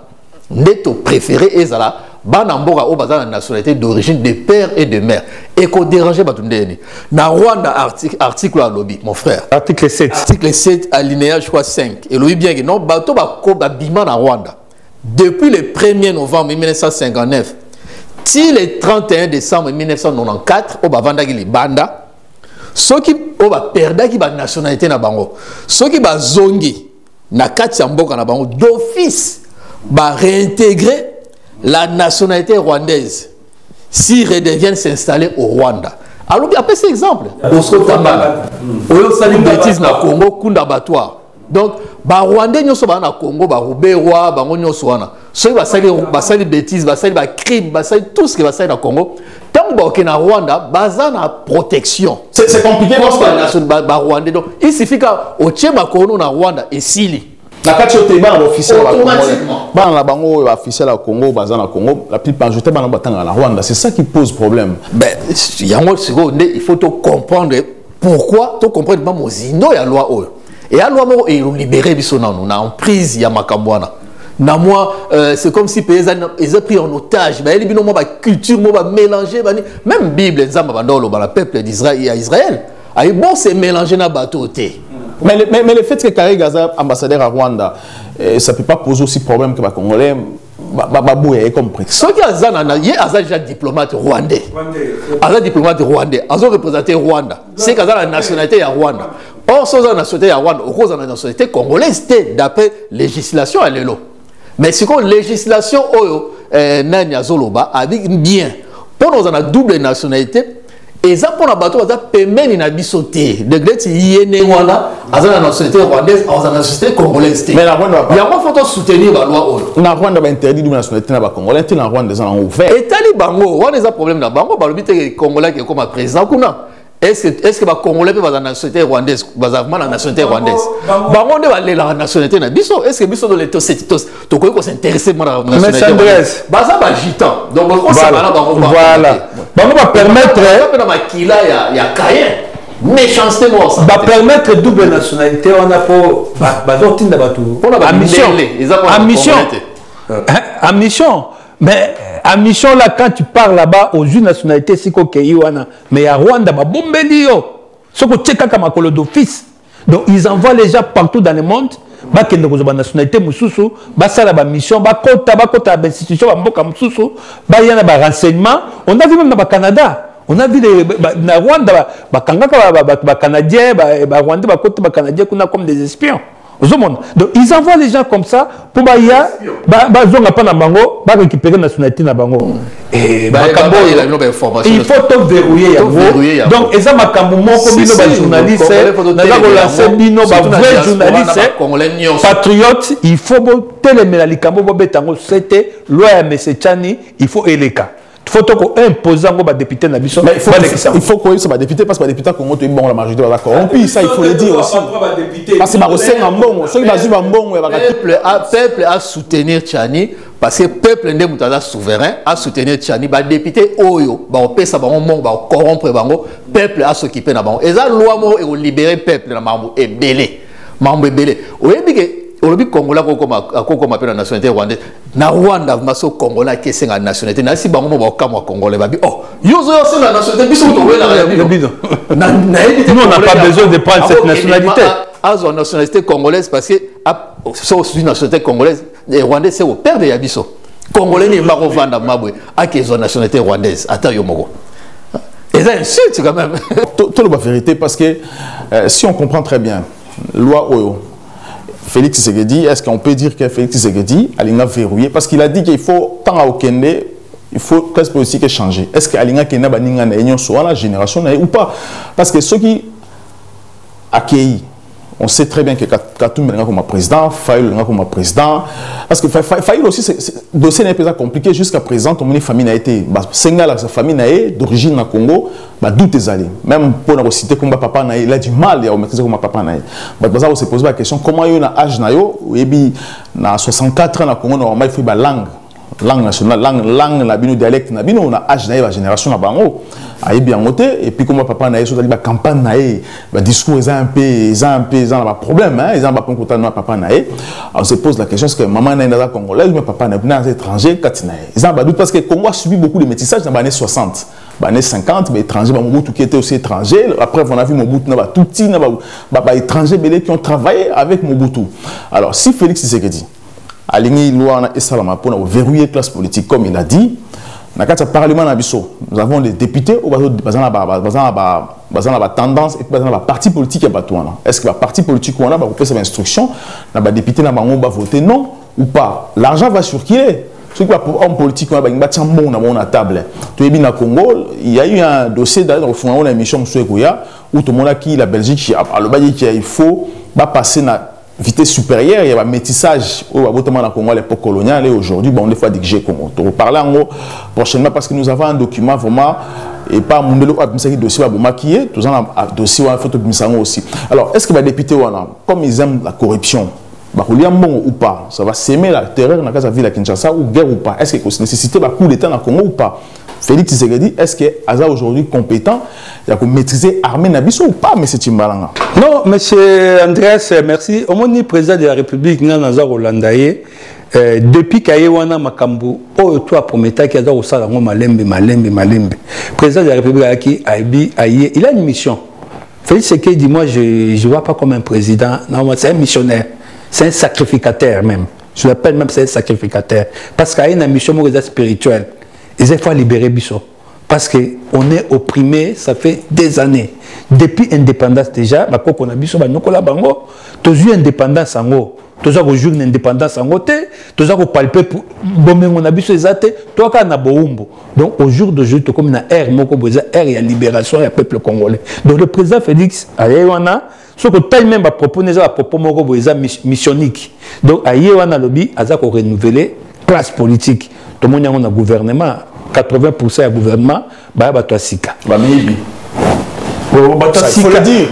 D: neto préféré ezala banamboka o bazana nationalité d'origine de père et de mère et ko déranger batundeni na Rwanda article à lobby mon frère
C: article 7
D: alinéa je crois 5 et lobby bien que non bato ba ko ba bima na Rwanda depuis le 1er novembre 1959 ti le 31 décembre 1994 o bavanda ki libanda ceux qui o ba perdaki ba nationalité na bango ceux qui ba zongi na kati ya mboka na bango d'office ba réintégrer la nationalité rwandaise s'ils redeviennent s'installer au Rwanda. Alors après cet exemple Bosco Tambala oyo sali bêtise na Congo kunda batoire donc ba Rwandais nyoso ba na Congo ba Ruberwa bango nyoso wana so ba sali bêtise ba sali ba crime ba sali tout ce qui va sali na Congo tant ba ok na Rwanda baza na protection
B: c'est compliqué parce que
D: ba Rwandais donc il suffit ka o tchema kono na Rwanda et sili
B: la carte ban officiel automatiquement ban la bango officiel à Congo baza na Congo la plupart jeté ban batanga na Rwanda c'est ça qui pose problème
D: ben il faut te comprendre pourquoi tu comprendre pas mozindo ya loi oyo et la loi mo et libérer biso na nous na en prise ya makambwana na moi c'est comme si pays ils ont pris en otage ben ils bino mo ba culture mo ba mélanger même Bible nzamba bandolo ba la peuple d'Israël et Israël ay bon c'est mélanger na bateau té.
B: Mais le fait que Karega Gaza ambassadeur à Rwanda, ça ne peut pas poser aussi problème que les Congolais. baboué comme président.
D: Ce qui est déjà diplomate rwandais. Aza diplomate rwandais. Aza représenté Rwanda. C'est qu'il a la nationalité à Rwanda. Or, si on a la nationalité à Rwanda, on a la nationalité congolaise, d'après législation à l'élo. Mais si on législation, Nani Azoloba a dit bien. Pour nous, on a double nationalité. Et ça, pour la bateau, on a permis de sauter. De gré, il y a la nationalité rwandaise, la nationalité congolaise. Mais la Rwanda, il y a un faut soutenir la loi. La
B: Rwanda va interdire la nationalité congolaise. La Rwanda est ouvert.
D: Et Talibango, on a un problème dans Bango, le but est Congolais qui est comme président. Est-ce que les Congolais peuvent la nationalité rwandaise, la nationalité rwandaise? Bango va aller la nationalité na biso. Est-ce que biso de l'état c'est to ko s'intéresser à la nationalité?
C: Mais Andrés,
D: baza ba gitan. Donc on sait pas bango.
C: Voilà. Bango va permettre
D: na makila ya Kayen. Méchanceté moi ça.
C: Va permettre double nationalité on a pour bazotinda batu.
D: À mission.
C: À mission. Mais à mission là, quand tu pars là-bas aux une nationalités, c'est quoi mais à Rwanda, bah bombelio, ce que tu as comme un d'office. Donc ils envoient les gens partout dans le monde. Bah qu'il y a une nationalité mususu, bah ça la mission, bah kota institution, bah mboka mususu, bah il y a un renseignement. On a vu même dans le Canada. On a vu les Rwanda, bah Canadiens, bah Rwandais, bah Canadiens, qu'on a comme des espions. Donc ils envoient les gens comme ça pour récupérer la nationalité na bango. Et il faut tout verrouiller. Donc ils ont makambo moko bino ba journaliste, na ko lancer bino ba vrai journaliste patriote, il faut téléméla likambo bo betango c'était loi ya M. Tchani, il faut eleka. Il faut imposer aux députés na biso.
B: Il faut que ce soit député parce que les députés Congo tu bon la majorité va corrompu, ça il faut le dire aussi. Parce que c'est un bon, ceux qui va jouer un bon
D: peuple a soutenir Tchani parce que peuple ndé mutada souverain a soutenir Tchani ba député oyo ba opesa bango mon ba corrompre bango peuple a s'occuper na bango. Et ça loi mo et libérer peuple na mambo ebelé. Mambo ebelé. Oyebi ke olobi Congolais ko ma pe na nationalité rwandaise na Rwanda maso Congolais qui c'est la nationalité na si bango ba kamwa Congolais ba bi oh yozo c'est la nationalité biso to wela la biso
C: nous on n'a pas besoin de prendre cette nationalité
D: à la nationalité congolaise parce que sauf une nationalité congolaise les Rwandais c'est au père de Yabiso Congolais ni mako vanda mabwe a que la nationalité rwandaise ata yo moko et ça insulte quand même
B: tout la vérité parce que si on comprend très bien loi oyo Félix Tshisekedi, est-ce qu'on peut dire que Félix Tshisekedi a verrouillé parce qu'il a dit qu'il faut tant à Okende, il faut classe politique changer. Est-ce qu'Alinga Kena Baninga na union soit la génération ou pas? Parce que ceux qui accueillent, on sait très bien que Katoum est comme président, Faïl est comme président. Parce que Faïl aussi, le dossier n'est pas compliqué jusqu'à présent. Ton famille a été, Sengal, sa famille a été d'origine na Congo, d'où t'es allé. Même pour la citer comme papa na il a du mal à maîtriser comme papa na. On se pose la question comment il y a un âge na yo, et puis na 64 ans na Congo normalement il faut une langue nationale, langue na bino dialecte na bino on a âge na la génération na bango. Aïe bien noté et puis comme papa na sur la campagne na discours ils ont un peu problème hein ils ont pas content na papa na on se pose la question est-ce que maman na dans congolaise mais papa na étranger katina ils ont pas doute parce que Congo a subi beaucoup de métissage dans les années 60 les années 50 mais étrangers Mobutu qui était aussi étranger après on a vu Mobutu na touti na étrangers belé qui ont travaillé avec Mobutu. Alors si Félix Tshisekedi aligné loi et salama pour verrouiller classe politique comme il a dit. Dans le Parlement, nous avons des députés qui ont tendance et des partis politiques. Est-ce que les partis politiques ont des instructions? Les députés ont voté non ou pas? L'argent va circuler. Ceux qui ont un politique, ils ont une table. Au Congo, il y a eu un dossier dans une émission où tout le monde a dit la Belgique, il faut passer à vitesse supérieure, il y a un métissage au Congo à l'époque coloniale et aujourd'hui, on fois dit que j'ai Congo. On va parler en gros prochainement parce que nous avons un document vraiment et pas mon dossier à maquiller, tout ça un dossier à photo aussi. Alors, est-ce que les députés, comme ils aiment la corruption, bon ou pas, ça va s'aimer la terreur dans la ville à Kinshasa ou guerre ou pas? Est-ce qu'il y a nécessité de coup d'État dans le Congo ou pas? Félix Tshisekedi, est-ce que Aza aujourd'hui compétent il a maîtriser l'armée Nabiso ou pas, M. Timbalanga?
C: Non, M. Andrés, merci. Au moins, le président de la République, Nana Rolandaye, depuis Kayewana Makambu, toi promettais qu'il y a au salon Malembe. Président de la République, il a une mission. Félix Tshisekedi dit, moi, je ne vois pas comme un président. Non, c'est un missionnaire. C'est un sacrificateur même. je l'appelle même c'est sacrificateur. Parce qu'il y a une mission spirituelle. Il faut libérer Bisso. Parce qu'on est opprimé, ça fait des années. Depuis l'indépendance déjà, on a Bisso, tu as eu l'indépendance en haut. Tu as eu l'indépendance en haut, tu as eu palper pour on a Bisso, tu as eu donc au jour d'aujourd'hui, tu as comme une ère, il y a libération, il y a peuple congolais. Donc le président Félix, ce que tu as même proposé à propos missionique. Donc il y a un lobby, il y a renouveler classe politique. Tout le monde a un gouvernement. 80% du gouvernement, bah toi sika. Bah il faut le dire.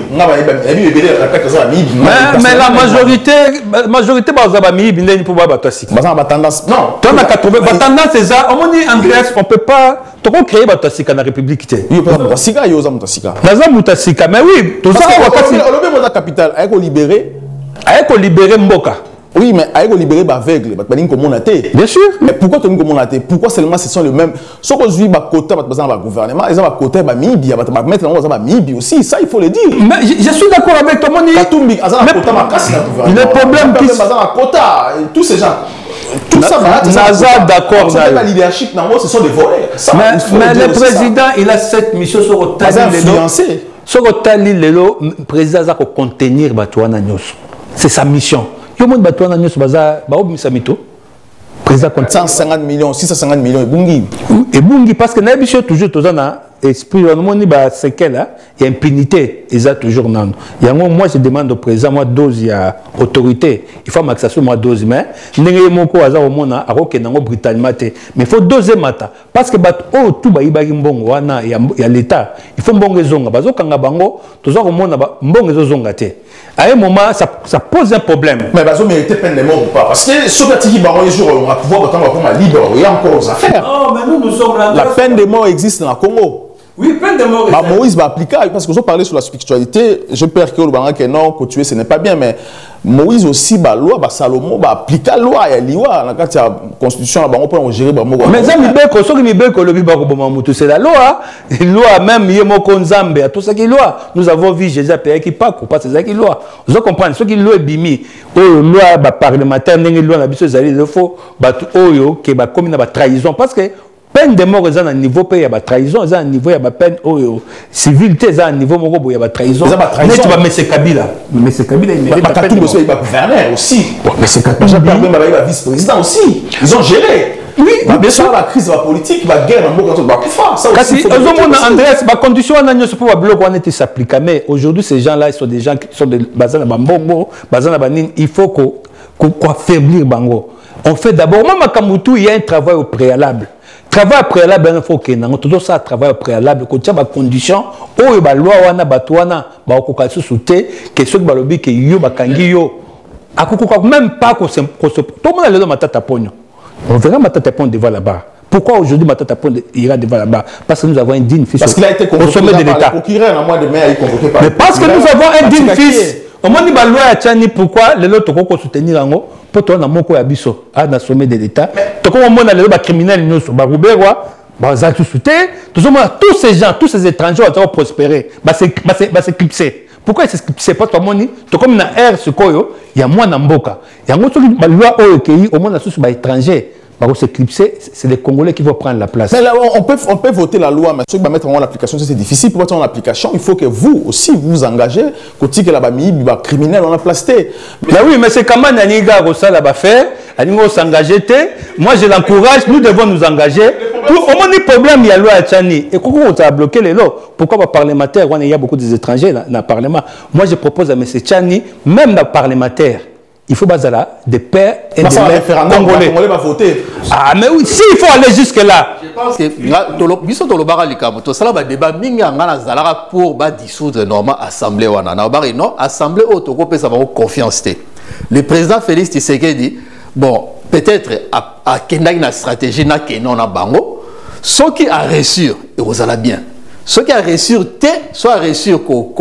C: Mais la majorité bah mibi pour bah toi sika. Bah tendance. Non. Toi na 80 tendance c'est ça. On dit Andreas on peut pas tu peux créer bah toi sika dans la République té. Yo pas sika yo za mutasika. Naza mutasika mais oui, tout ça on va passer. On le met dans capitale avec libérer Mboka. Oui, mais il faut libérer les aveugles. Bien sûr. Mais pourquoi tu as pourquoi seulement ce sont les mêmes? Ce que je dis, côté le gouvernement, ils ont côté Mibi, mettre en Mibi aussi. Ça, il faut le dire. Mais je suis d'accord avec toi. Le problème qui est tout ces gens. Tout ça, d'accord. Le leadership, ce sont des volets. Mais le président, il a cette mission sur le influencé. Sur le président, il a contenir c'est sa mission. Yo monde batouana nyos baza ba obimisa mito président 150 millions 650 millions et bungi parce que na biso toujours tozana esprit on moni ba séquelle il y a impunité ils a toujours nan yango moi je demande au président moi dose ya autorité il faut maxation moi dose mais ndenge moko aza au mona akoke nango brutalement mais il faut doser mata parce que bat o tout ba ibaki mbongo wana ya l'état il faut mbongo ezonga bazokanga bango toza ko mona mbongo ezozonga te. À un moment, ça pose un problème. Mais ils ont mérité peine de mort ou pas? Parce que ceux qui vont un jour, on va pouvoir libre, il y a encore aux affaires. Oh, mais nous sommes là. La peine de mort existe dans le Congo. Oui, peine de mort. Moïse va appliquer, parce que vous parlez sur la spiritualité, je peux dire que non, que tuer ce n'est pas bien, mais Moïse aussi, la loi, Salomon, va appliquer la loi, il y a la constitution, on peut gérer. Mais ça, c'est la loi. La loi, même, il y a tout ça qui est loi. Nous avons vu Jésus payer qui pas, parce que c'est ça qui est loi. Vous comprenez, ce qui est loi est bimi, loi parlementaire, loi, il faut, qui est comme une trahison, parce que peine de mort est à un niveau pays à trahison, est à un niveau il y a peine civilité est à un niveau il y a trahison. Mais tu vas mettre Kabila, mais c'est Kabila il mérite pas peine de mort. Il va gouverner aussi. Mais c'est Kabila il va vice-président aussi. Ils ont géré. Oui, bien sûr la crise politique, la guerre en Moko va faire ça aussi. Quand on Andreas, ma condition on a une pour bloc on était s'appliquer mais aujourd'hui ces gens là ils sont des gens qui sont des bazana bambongo, bazana banin, il faut qu'on affaiblir bango. On fait d'abord même à Kamutu il y a un travail au préalable. Travail préalable, il faut que nous tout ça travail préalable, que tu as des conditions, où la loi wana batouana, ba okokatsu souté, que ceux qui balobi que yo bakangi yo, akoko même pas que tout le monde a le matata pogno. On verra matata pogno devant là-bas. Pourquoi aujourd'hui matata pogno ira devant là-bas? Parce que nous avons un digne fils au sommet de l'État. Mais parce que nous avons un digne fils. Au moment où la loi a tchani, pourquoi les autres vont soutenir en haut? Pour toi, on a mon co abisso à la sommet de l'État. Tu comme on a les criminels, nous sommes barouberois, bazar tout soutien. Tous ces gens, tous ces étrangers vont prospérer. C'est clipsé. Pourquoi c'est clipsé? Parce que tu comme une ère ce koyo, il y a moins d'amboka. Il y a moins de loi au moins la source étranger. C'est les Congolais qui vont prendre la place. Mais là, on peut voter la loi, mais ceux qui vont mettre en l'application, c'est difficile. Pour mettre en application, il faut que vous aussi vous engagez. Côté que la famille, criminel, on a placé. Mais oui, mais c'est comment Naniga Rossa l'a fait. Aningo s'engager. Moi, je l'encourage. Nous devons nous engager. Au moins, le problème, il y a la loi à Tchani. Et pourquoi on a bloqué les lois? Pourquoi les parlementaires, il y a beaucoup d'étrangers dans le Parlement. Moi, je propose à M. Tchani, même dans le parlementaire, il faut baser là des pères et des mères congolais. Va voter. Ah mais oui, s'il faut aller jusque là. Je pense que biso to lobara likamo to sala ba débat minga ngana zalara pour ba dissoudre normal assemblée wana. Na bari non, assemblée auto ko pesa ba confiance té. Le président Félix Tshisekedi bon, peut-être à kendaki na stratégie na kenon na bango, ceux qui a réussir et vous allez bien. Ceux qui a réussir té, soit réussir ko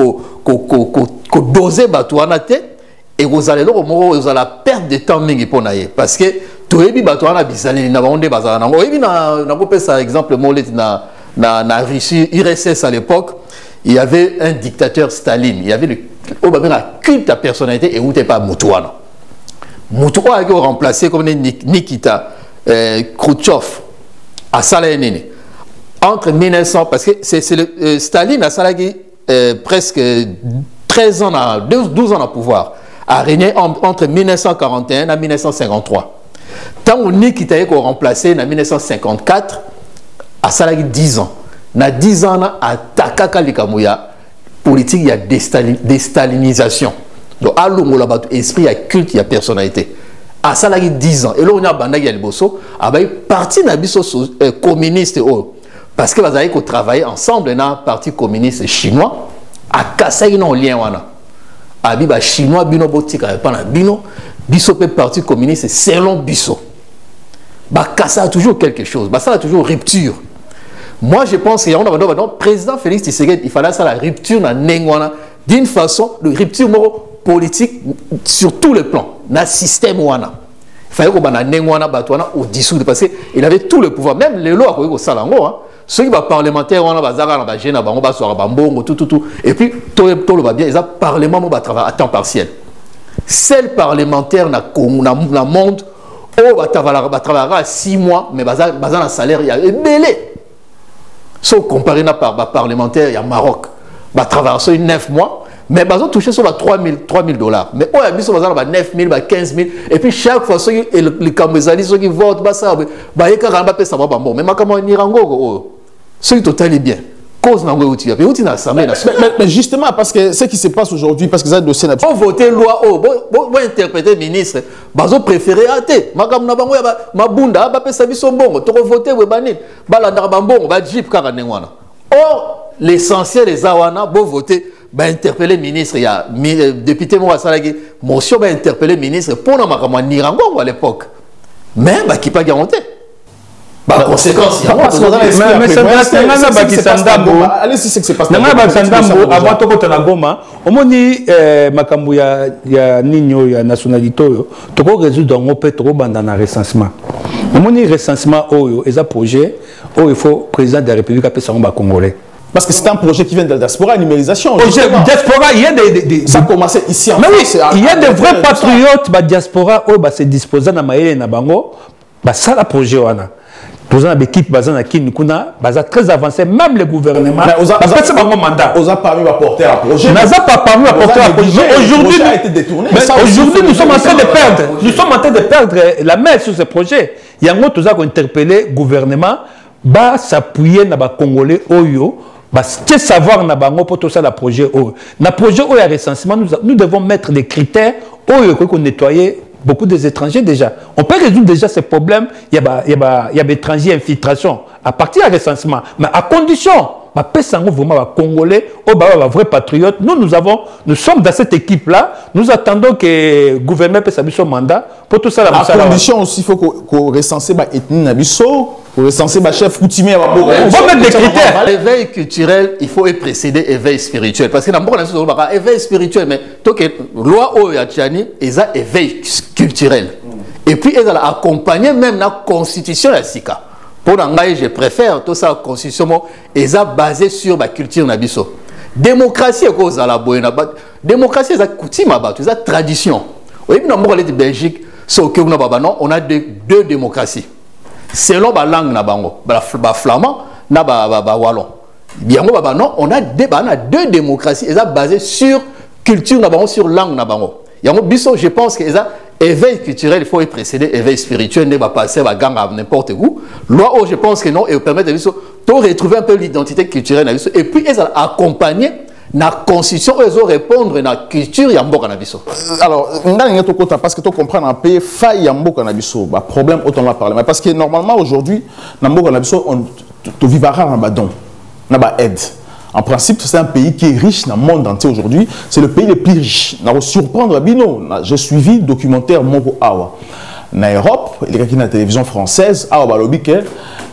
C: doser batouana té. Et vous allez la perte de temps parce que tout le monde par exemple na Russie URSS à l'époque il y avait un dictateur Staline il y avait le culte à personnalité et où t'es pas Moutouana
D: Moutou a été remplacé comme Nikita Khrouchtchev à Salayenene. Entre 1900, parce que c'est Staline a Salagi presque 13 ans, 12 ans à pouvoir, a régné entre 1941 et 1953. Tant que Nikita a été remplacé en 1954, à Salagi 10 ans. Dans 10 ans, à Takaka Likamouya, politique, il y a déstalinisation. Donc, à l'eau, il y a esprit, il y a culte, il y a personnalité. À Salagi 10 ans. Et là, on a Bandagi Alboso, il parti de communiste. Parce que vous avez travaillé ensemble dans le parti communiste chinois. À Kassai, non lien. Abiba chinois, bino botika, pas bino. Biso peut parti communiste selon Biso. Ça a toujours quelque chose. Ça a toujours rupture. Moi, je pense que le président Félix Tshisekedi, il fallait ça la rupture dans Nengwana d'une façon, de rupture politique sur tous les plans, dans le système wana. Il fallait que Nengwana batouana au dissous parce qu'il avait tout le pouvoir. Même les lois au Salango, ceux qui sont parlementaires, on a tout. Et puis, tout le va bien, ils ont parlement à temps partiel. Seul parlementaire dans le monde, on va travailler à 6 mois, mais ils ont un salaire belé. Si on compare par parlementaire, il y a Maroc, ils travaillent sur 9 mois, mais ils ont touché sur $3,000. Mais eux, ils ont 9 000, 15 000, et puis chaque fois, les Cambodgiens, ceux qui votent, ils ont mais ceux qui totalement bien.
B: Mais justement, parce que ce qui se passe aujourd'hui, parce que ça dossier n'a pas.
D: Pour voter loi, pour interpréter ministre, ils ont préféré athée. Or, l'essentiel des Awana, pour voter, interpeller ministre, il y a député Mourasalagi, motion va interpeller ministre pour nous Nirango à l'époque. Mais qui pas garanti. Par conséquent, il y a
C: mais c'est allez si c'est que c'est pas avant tout quand on a goma omoni makambu ya ninyo ya nationalité to ko résoudre on peut trop bandana recensement omoni recensement oyo eza projet o il faut président de la République appeler ça ba congolais.
B: Parce que c'est un projet qui vient de la diaspora, numérisation.
C: Diaspora, il y a des...
B: Ça a commencé ici en France.
C: Il y a des vrais patriotes, la diaspora, se disposent à Maïe et Bango, ça le projet. Nous avons l'équipe qui est très avancée, même le gouvernement. C'est un mandat.
B: Nous avons parmi à porter un projet.
C: Nous n'avons pas parmi à porter un projet. Aujourd'hui, nous sommes en train de perdre. Nous sommes en train de perdre la main sur ce projet. Il y a un autre qui a interpellé le gouvernement, s'appuyer sur les Congolais. Que savoir na bango pour tout ça le projet. Na projet il y a recensement, nous devons mettre des critères pour nettoyer beaucoup des étrangers déjà. On peut résoudre déjà ces problèmes. Il y a des étrangers infiltration à partir du recensement. Mais à condition, vraiment Congolais, vrais patriotes. Nous sommes dans cette équipe-là. Nous attendons que le gouvernement puisse avoir son mandat pour tout ça.
B: À condition aussi, il faut qu'on recense l'ethnie Nabiso, qu'on recense le chef coutumier.
C: On va mettre des critères.
D: L'éveil culturel, il faut précéder l'éveil spirituel. Parce que dans le éveil spirituel, mais la loi Oyachani, ils ont éveil culturel. Et puis, ils ont accompagné même la constitution de la SICA. Pour l'anglais, je préfère tout ça, la constitution, ils ont basé sur la culture Nabiso. Démocratie, c'est la démocratie, c'est coutume, c'est tradition. Oui, dans le Belgique, on a deux démocraties. Selon la langue, le flamand et le wallon. On a deux démocraties, elles sont basées sur culture, sur langue. Je pense que l'éveil culturel, il faut précéder l'éveil spirituel, ne va passer à n'importe où. Loi, je pense que non, et permet de retrouver un peu l'identité culturelle. Et puis, elles ont accompagné la constitution, elles ont répondre à la culture et à Mboka Nabiso.
B: Alors, parce que tu comprends un peu, faille à Mboka Nabiso, problème, autant on va parler. Parce que normalement, aujourd'hui, dans Mboka Nabiso, tu vivras en badon, on a aide. En principe, c'est un pays qui est riche dans le monde entier aujourd'hui. C'est le pays le plus riche. On va surprendre Bino. J'ai suivi le documentaire Moko Awa. En Europe, il y a la télévision française,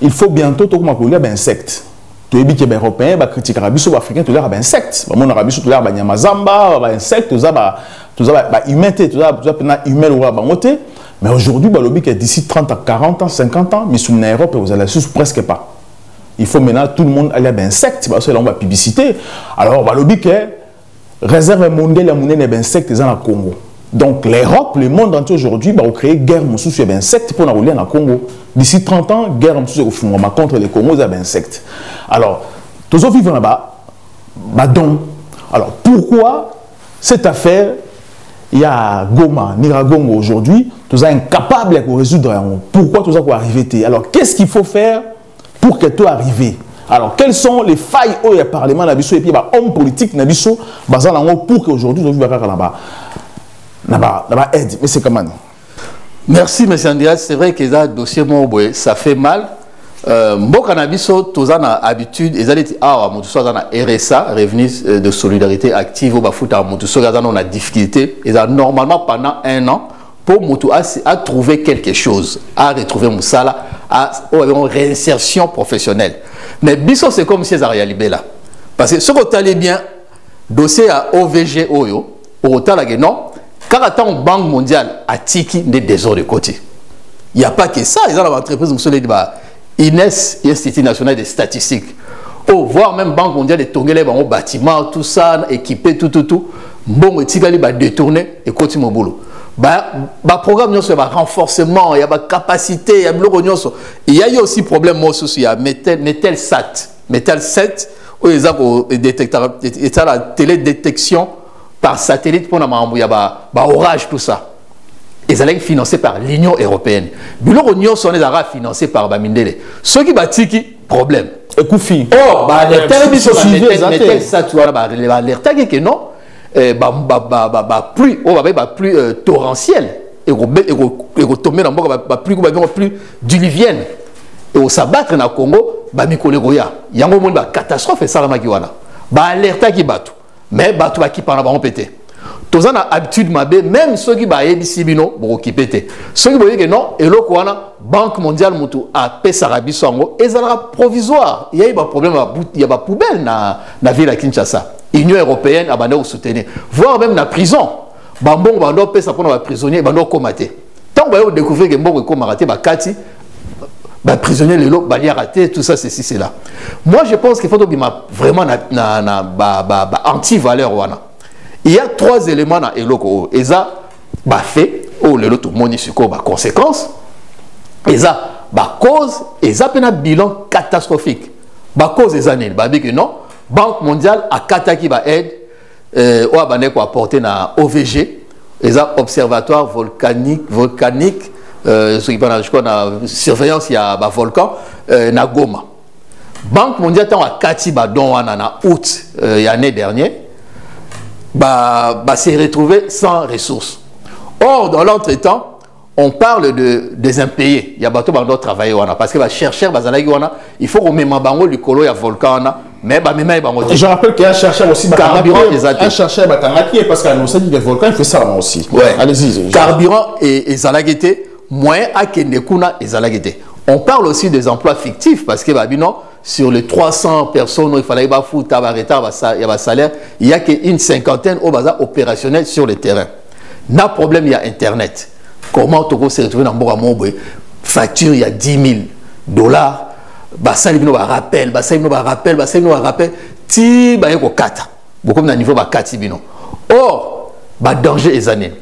B: il faut bientôt que les insectes. Tous les Européens critiquent les Arabes, les Africains, tous les insectes. Les Arabes, tous les Nyamazamba, les insectes, tous les humains, mais aujourd'hui, d'ici 30 à 40 ans, 50 ans, mais sous l'Europe, vous allez presque pas. Il faut maintenant tout le monde aller à insectes parce que là on va publicité. Alors on va le dire que réserve mondiale à monnaie des insectes dans le Congo. Donc l'Europe, le monde entier aujourd'hui, va créer guerre sur les insectes pour nous en Congo. D'ici 30 ans, guerre contre les Congos et les insectes. Alors, tous ceux qui vivent là-bas, alors pourquoi cette affaire, il y a Goma, Niragongo aujourd'hui, tous sont incapables de résoudre. Pourquoi tout ça peut arriver? Alors qu'est-ce qu'il faut faire pour que tout arrive? Alors quelles sont les failles au Parlement Nabiso et puis hommes politiques Nabiso pour qu'aujourd'hui nous vivions là-bas? Aide, mais c'est comment?
D: Merci, M. Andreas. C'est vrai que ça dossier, ça fait mal. Mboka Nabiso, tous en habitude, ils allaient dire, ah, RSA, revenu de solidarité active, au Bafuta, on a difficulté. Et normalement, pendant 1 an, pour Moutou à trouver quelque chose, à retrouver Moussala, à une réinsertion professionnelle. Mais Bisso, c'est comme si ils allaient libérer là. Parce que ce qu'on allait bien, dossier à OVG, Oyo, au Talagé, non. Car attends, Banque mondiale a tiki des désordres de côté. Il n'y a pas que ça. Ils ont l'entreprise, INES, Institut national des statistiques. Oh, voire même Banque mondiale de Tongele, au bâtiment, tout ça, équipé, tout. Bon, Tigali va détourner et continuer mon boulot. Programme, il y a renforcement, il y a capacité, il y a il y a eu aussi problème, moi aussi, il y a Metelsat, où ils ont la télédétection par satellite pour il y a orage, tout ça. Ils allaient financés par l'Union européenne. Biloko Union sont financés par Bamindele. Ceux qui battent problème.
B: Et Koufi.
D: Oh, l'alertage que non, plus torrentiel et tomber dans plus diluvienne. Et au s'abattre dans le Congo, Bamikolegoya. Il y a un moment de catastrophe et ça la makiwana. Alertage qui battent. Mais bateau qui parle pas pété. Tous en habitude mabé même ceux qui ba ebisi bino bo qui pété. Ceux qui voyez que non et lo kwana Banque mondiale mutu a pesarabi songo et ça provisoire. Il y a eu un problème il y a pas poubelle na ville à Kinshasa. Union européenne a bandé au soutenir. Voire même na prison. Bambon bando pesa pour na prisonnier bando komaté. Tant ba yo découvrir que mboko ko maraté ba kati ba prisonnier les lots bali raté tout ça ceci c'est là. Moi je pense qu'il faut vraiment anti-valeur wana. Il y a 3 éléments dans eloko eza ba fait ou le lot moni suko ba conséquences eza ba cause eza pena bilan catastrophique. Ba cause eza nini ba bi que non Banque mondiale a kataki ba aide ou abane ko apporter na OVG eza observatoire volcanique ce qui parle de la surveillance il y a un volcan na Goma. Banque mondiale a kati ba don en août l'année dernière s'est retrouvé sans ressources. Or dans l'entretemps on parle des impayés. Il y a bateau qui doit travailler parce que les chercheurs il faut qu'on mette bango le colo il y a volcan mais
B: je rappelle qu'il y a un chercheur aussi
D: carburant
B: un chercheur parce qu'à nous des volcans il fait ça aussi.
D: Ouais. Allez-y. Carburant et zalagete moyen à Kendekuna et zalagete. On parle aussi des emplois fictifs parce que sur les 300 personnes où il fallait foutre il y a salaire, il y a qu'une cinquantaine au bazar opérationnel sur le terrain. N'a problème il y a internet. Comment tu peux se retrouver dans Boramobé facture il y a $10 000 ça il rappel ti ba yeko kata beaucoup na niveau ba kati bino. Or danger les années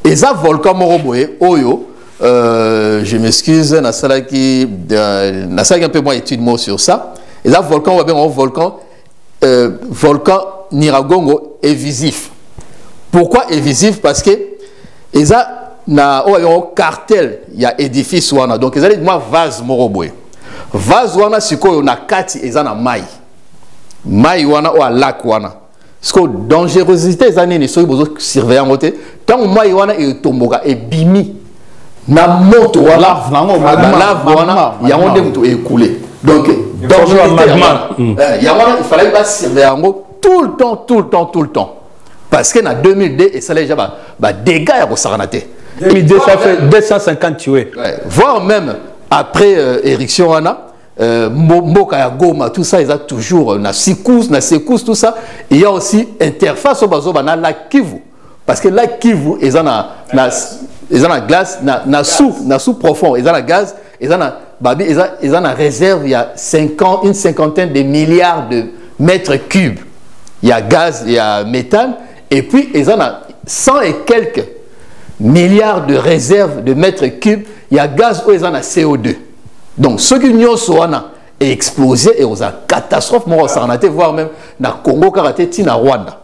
D: et ça volcan moroboé oyo je m'excuse na sala qui un peu moins étude mot sur ça et là volcan ou bien volcan Niragongo est visif. Pourquoi est visif? Parce que et ça na un cartel il y a édifice wana donc ils allaient moi vase moroboé vase wana sikoyo na kati eza na mai wana ou lac wana parce que dangerosité eza nini soki bozo surveiller ngote tant mai wana e tomboka e bimi na moto wana lave wana yango nde mutu écoulé donc dangerosité il fallait pas surveiller ngo tout le temps parce que na 2002 et ça déjà dégâts ya kosaranaté
C: 2002 ça fait 250 tués
D: voire même après Erickson wana Mboka ya Goma tout ça ils ont toujours na secousse tout ça il y a aussi interface au bazo na la Kivu parce que la Kivu ils ont na glace na sous profond ils ont la gaz ils ont na réserve il y a une cinquantaine de milliards de mètres cubes il y a gaz il y a méthane et puis ils ont 100 et quelques milliards de réserves de mètres cubes, il y a gaz où ils ont la CO2. Donc, ce qui nous sont est explosé et aux catastrophes, moi, on a voire même dans le Congo, Karaté, na Rwanda.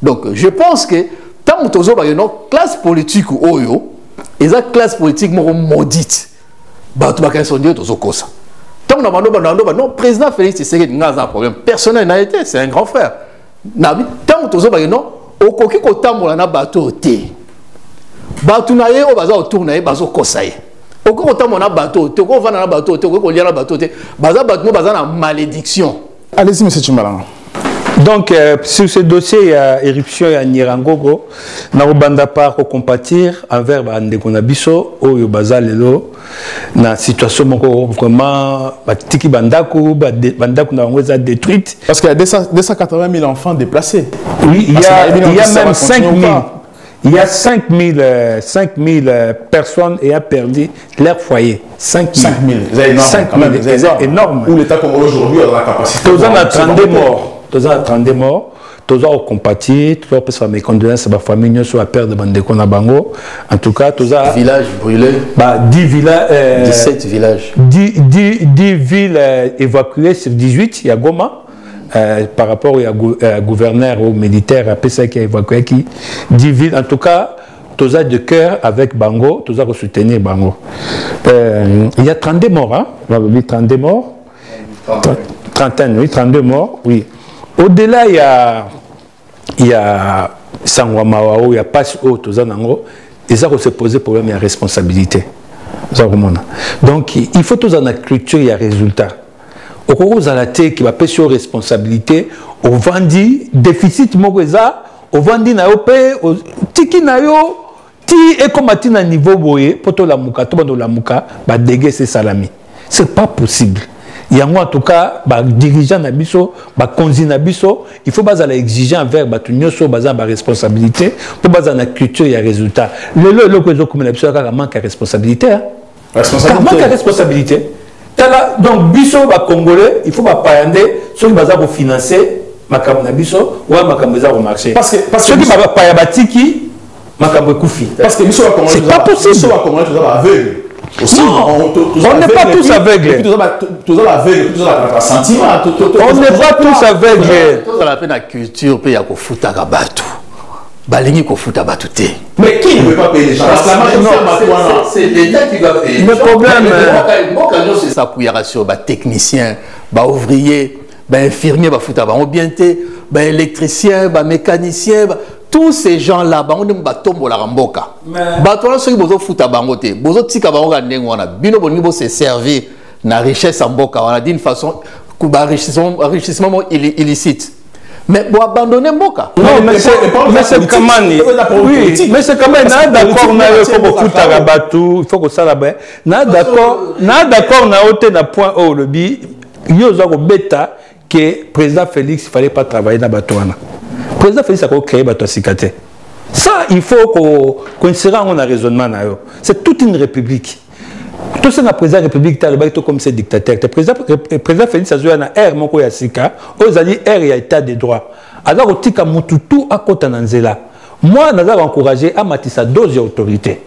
D: Donc, je pense que tant que nous avons une classe politique ou oyo, et cette classe politique maudite, bah tu vas qu'un sondier aux okosa. Tant que nous avons non, président Félix Tshisekedi n'a pas un problème. Personnel n'a été, c'est un grand frère. Tant que nous avons non, au coquille qu'on t'a mon na bateau té. Bateau na ye au bazar autour na ye bazo kosaye. Au coquille qu'on t'a mon na bateau té, qu'on va na bateau té, qu'on lit na bateau té, bazar bateau bazar na malédiction.
B: Allez-y, monsieur Tchimbalanga.
C: Donc, sur ce dossier, il y a éruption à Nirangogo. Nous avons pas compatir envers Ndekunabiso, au Bazalelo, dans la situation vraiment, Tiki Bandaku, Bandaku n'a détruite.
B: Parce qu'il y a 280 000 enfants déplacés.
C: Oui, il y a même 5 000. Il y a 5 000 personnes ayant perdu leur foyer. 5 000. C'est énorme.
B: Où l'État congolais aujourd'hui a la capacité.
C: Tous en a 32 morts. Tous en a 32 morts. Tous en compatis. Tous en fait mes condoléances à ma famille sur la perte de Bandeko na Bango. En tout cas, tous en.
D: Villages brûlés.
C: 10 villages.
D: 17 villages.
C: 10 villes évacuées sur 18. Il y a Goma. Par rapport au gouverneur ou militaire, à PSA qui a évacué qui 10 villes. En tout cas, tous ont de cœur avec Bango, tous ont soutenu Bango. Il y a 32 morts, hein? 32 morts. 30, oui, 32 morts, oui. Au-delà, il y a Sangwamawao, il y a Pasco, tous ont ils ont se posé problème, il y a responsabilité. Donc, il faut tous en la culture, il y a résultat. Au cours de la tête qui va payer sur responsabilité, au vendi déficit mogoza, au vendi na yope, au tiki na yo, ti et comme à un niveau boye, poto la muka, tout le la muka, bah déguer ses salami. C'est pas possible. Il y a en tout cas, bah dirigeant nabiso, bah konzi nabiso, il faut baser l'exigence envers bah tout nyoso baser bah responsabilité, pour baser la culture il y a résultat. Le que je comme nabiso car manque de responsabilité. Manque de responsabilité. Donc, biso va congolais, il faut pas payer ceux qui vont financer makamna biso ou makamna za au marché. Parce que ceux qui vont payer batiki makamna koufi.
B: Parce que biso va congolais.
C: C'est pas possible.
B: Biso va congolais tous aveugle.
C: On n'est pas tous aveugles.
B: Tous aveugles, tous la sentiment.
C: On n'est pas tous aveugles.
D: Tous la peine la culture peut y avoir fouta gabatou. Balingi ko fouta batouté.
B: Mais qui ne veut pas payer les gens?
D: C'est l'État qui va payer.
C: Le problème,
D: c'est ça pour y avoir sur technicien, ouvrier, infirmier, fouta ambienté, électricien, mécanicien, tous ces gens-là, on ne va tomber la ramboka. Toi, ceux qui vont fouta bangoté, bozo tika bangoka ndengwana, bino bonibo se servir na richesse en boka, on a dit une façon, enrichissement illicite. Mais pour abandonner Mboka.
C: Non, mais c'est Kamani. Oui, mais c'est Kamani. N'a d'accord, il faut beaucoup de Tagabatou, il faut que ça là-bas. N'a d'accord, n'a ôté d'un point au lobby. Il y a un bêta que le président Félix, il ne fallait pas travailler dans Batouana. Le président Félix a créé Batouasikate. Ça, il faut qu'on se rende à un raisonnement. C'est toute une république. Tout ce que le président de la République est comme ces dictateurs. Le président Félix a joué à R. Moko Yassika, aux alliés R et État de droit. Alors, au tika mututu à côté d'Anzela. Moi, nous avons encouragé à matissa deux autorités.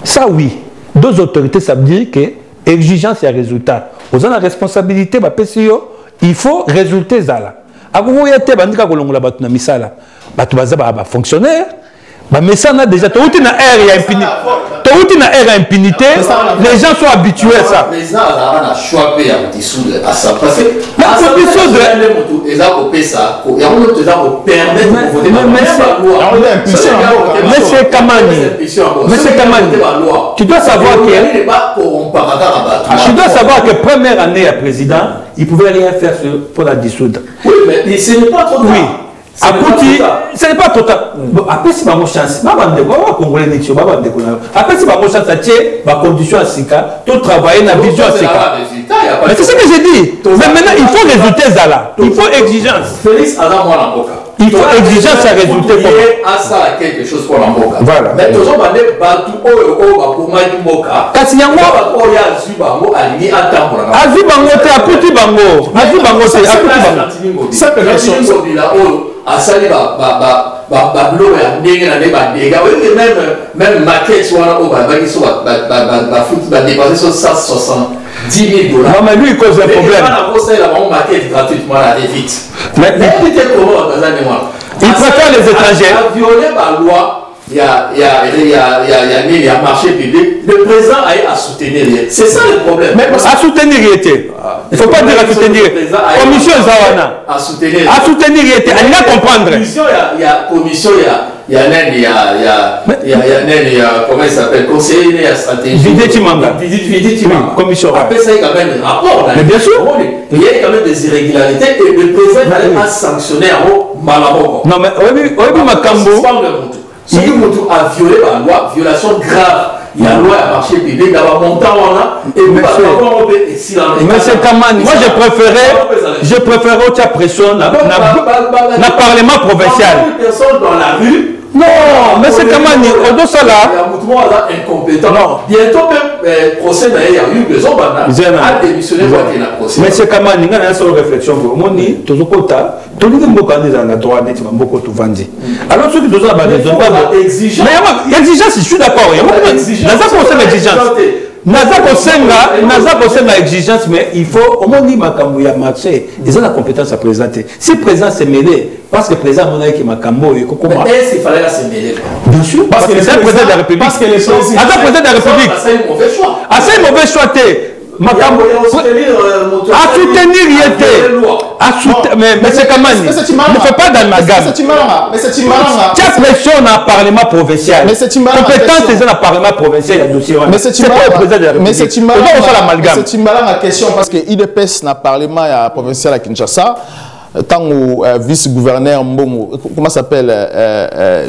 C: Ça, oui. Deux autorités, ça veut dire que exigence et résultat. Aux la responsabilité, il faut résulter. À vous, il y a des fonctionnaires. Mais ça, on a déjà. Tout est en impunité. Les gens sont habitués à ça.
D: Le président a choix à dissoudre à ça. Parce que.
C: Monsieur Kamani. Tu dois savoir que première année à président, il ne pouvait rien faire pour la dissoudre.
D: Oui, mais ce n'est pas trop tard.
C: Oui. Ce n'est pas trop tard. Après, si ma chance, après, si ma chance, ma condition à Sika, tout travailler dans la vision à Sika. Mais c'est ce que j'ai dit. Mais maintenant, il faut résulter Zala. Il faut exigence.
D: Félix,
C: il faut exigence à résulter.
D: À ça, quelque chose pour l'emboka.
C: Voilà.
D: Mais toujours, on est battu pour Maïmoka.
C: Kasi yango Azubango te akuti bango. Azubango te akuti bango.
B: Simple question.
D: à ça il va bloquer même maquette soit au bas qui soit va dépasser sur 170 000 $.
C: Non, mais lui, il cause un problème.
D: La maquette gratuitement à vite. Mais
C: il préfère les étrangers.
D: À violer la loi. Il y a marché public. Le président a à soutenir. C'est ça le problème.
C: Mais à soutenir, il était. Il ne faut pas dire à soutenir. Commission Zawana.
D: À soutenir.
C: À soutenir, il était. À bien comprendre.
D: Il y a commission, il y a comment il s'appelle, conseiller, il y a stratégie.
C: Vidi Timanga.
D: Commission. Après ça, il y a quand même un rapport.
C: Mais bien sûr.
D: Il y a quand même des irrégularités et le président a sanctionné en Malabo.
C: Non, mais oui, Makambo.
D: Si vous a violé la loi, violation grave, il y a une loi à marché public, d'avoir montant et vous
C: Monsieur Kamani, moi je préférais au pression dans le Parlement provincial.
D: Personne dans la rue.
C: Non, monsieur Kamani, au dos ça là.
D: Il y a incompétent. Bientôt même procès il y a eu besoin de démissionner pour qu'il y ait un procès.
C: Monsieur Kamani, il y a une seule réflexion. Moi, je suis content. Tout le monde est dans droit d'être beaucoup tout vendu. Alors, ceux qui doivent avoir des exigences. Mais exigence, je suis d'accord. Il y a une exigence. Naza Kosenga exigence, mais il faut au moins dire Makambo marché. Ils ont la compétence à présenter. Si le président s'est mêlé, parce que le président Monaï qui Makambo et Kokoma.
D: Mais est-ce qu'il fallait se mêler?
C: Bien sûr, parce que c'est le président de la République.
D: Parce que le président
C: de la République.
D: C'est un mauvais choix.
C: C'est un mauvais choix. Makambo à soutenir, il était. Mais c'est Kamani. Ne fais pas d'amalgame.
E: Mais c'est Timaranga.
C: Tu as pression dans le Parlement provincial.
E: Mais c'est Timaranga.
C: Compétence dans le Parlement provincial, il y a dossier.
E: Mais c'est Timaranga.
C: Mais c'est
E: Timaranga question parce que IDPS na Parlement provincial à Kinshasa. Tant que vice-gouverneur Mbongo, comment s'appelle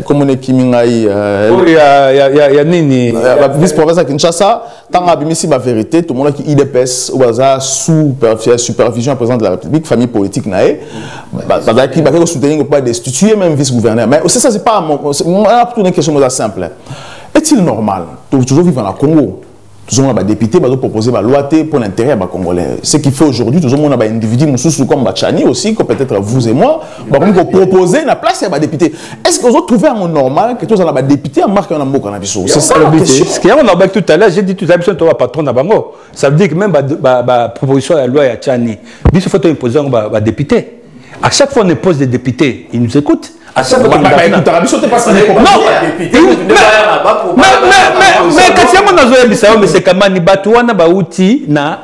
E: comment est Kimingaï
C: il y a Nini
E: vice-province à Kinshasa, tant que Abimisi la vérité, tout le monde qui IDPS ou sous supervision président de la République, famille politique naé, qui va soutenir pas destituer même vice-gouverneur. Mais ça c'est pas une question simple. Est-il normal de toujours vivre dans le Congo? Tout le monde a député, va proposer la loi pour l'intérêt des Congolais. Ce qu'il fait aujourd'hui, tout le monde a des individus comme Bachani aussi, comme peut-être vous et moi, va proposer la place à député. Est-ce que vous avez trouvé un normal que tous les députés en marquant un mot qu'on a vu? C'est ça la question.
C: Ce qu'il y a tout à l'heure, j'ai dit tout à l'heure, tu es patron d'Abango. Ça veut dire que même la proposition de la loi à Tchani, il faut imposer un député. À chaque fois, on impose des députés, ils nous écoutent. À chaque fois, mais quand c'est Kamani Batouana Baouti na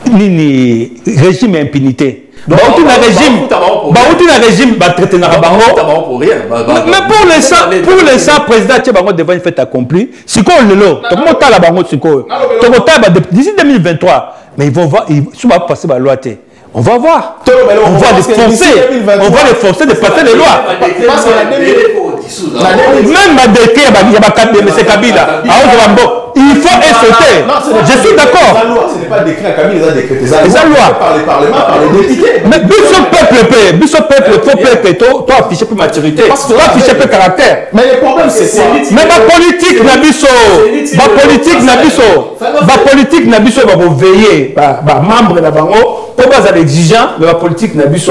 C: nini régime impunité. Baouti na régime va traiter na Bango. Mais pour l'instant, président Tchebango devant une fête accomplie. Si quoi le lot, tout le monde a la Bango si quoi. D'ici 2023, mais ils vont voir, ils vont passer la loi. On va voir. On va les forcer de passer les lois. Même ma décret, il y a M. Kabila. Il faut sauter. Je suis d'accord.
B: Ce n'est pas décret à Kabila, c'est décret.
C: C'est la loi.
B: Par les parlements, par les députés.
C: Mais Bissot peuple, toi afficher plus maturité. Toi afficher plus caractère.
B: Mais le problème, c'est
C: mais ma politique n'a Bissot va vous veiller. Membre de la Bango. Pour pas exigeant, mais la politique n'a plus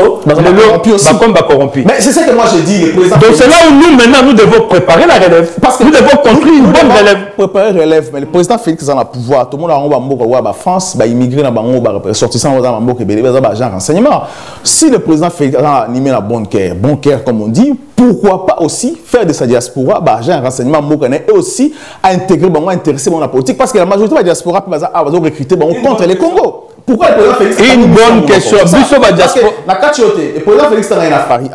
C: corrompu.
B: Mais c'est ça que moi j'ai dit, le président.
C: Donc c'est là où nous maintenant nous devons préparer la relève. Parce que nous devons construire une bonne relève.
E: Préparer la relève, mais le président Félix est dans le pouvoir. Tout le monde a en France, immigré dans le ressortissant dans le renseignement. Si le président Félix a animé la bonne cœur comme on dit, pourquoi pas aussi faire de sa diaspora, agent renseignement et aussi intégrer, intéresser la politique, parce que la majorité de la diaspora va recruter contre les Congo. Pourquoi le président Félix?
C: Une bonne question.
E: Parce que la cachoté, le président Félix est à Paris,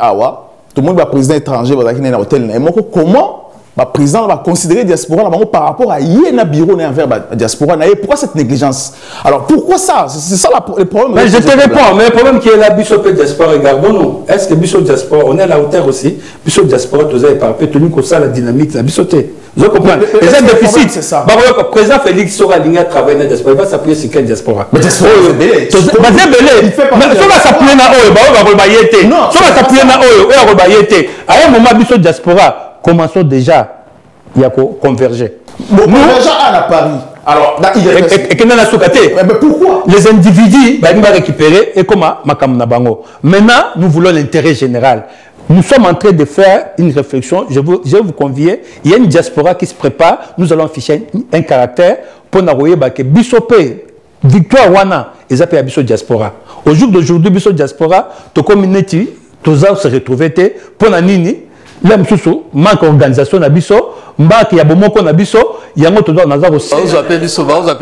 E: tout le monde va président étranger, va dans hôtel. Comment le président va considérer diaspora par rapport à un bureau envers la diaspora? Pourquoi cette négligence? Alors pourquoi ça? C'est ça le problème.
C: Mais je te réponds, mais le problème qui est là, Bissot diaspora, regardons-nous. Est-ce que Bissot diaspora, on est à la hauteur aussi? Bissot diaspora, tu as éparpé, tenu comme ça la dynamique, la Bissoté. Vous comprenez? Les déficits, c'est ça. Le président Félix sera aligné à travailler dans la diaspora. Il va s'appuyer sur quelle diaspora? Mais diaspora, c'est belé. C'est belé. Mais ça va s'appuyer dans l'eau, ça va rebailler. Non, ça va s'appuyer dans l'eau, ça va rebailler. À un moment, Bissot diaspora, commençons déjà à converger.
E: Nous, déjà à Paris. Alors,
C: et que dans la Soukaté.
E: Mais pourquoi?
C: Les individus, ils vont récupérer et comment Makamna Bango. Maintenant, nous voulons l'intérêt général. nous sommes en train de faire une réflexion. Je vais vous convier. Il y a une diaspora qui se prépare. Nous allons afficher un caractère pour n'envoyer que Bissopé, Victoire Wana, et ça fait Bisso diaspora. Au jour d'aujourd'hui, Bisso diaspora, to community, tous se retrouver pour la nini. Là, manque d'organisation na Bisso, manque ya bomoko na Bisso, yango to doit nazar aussi.
D: Vous appelez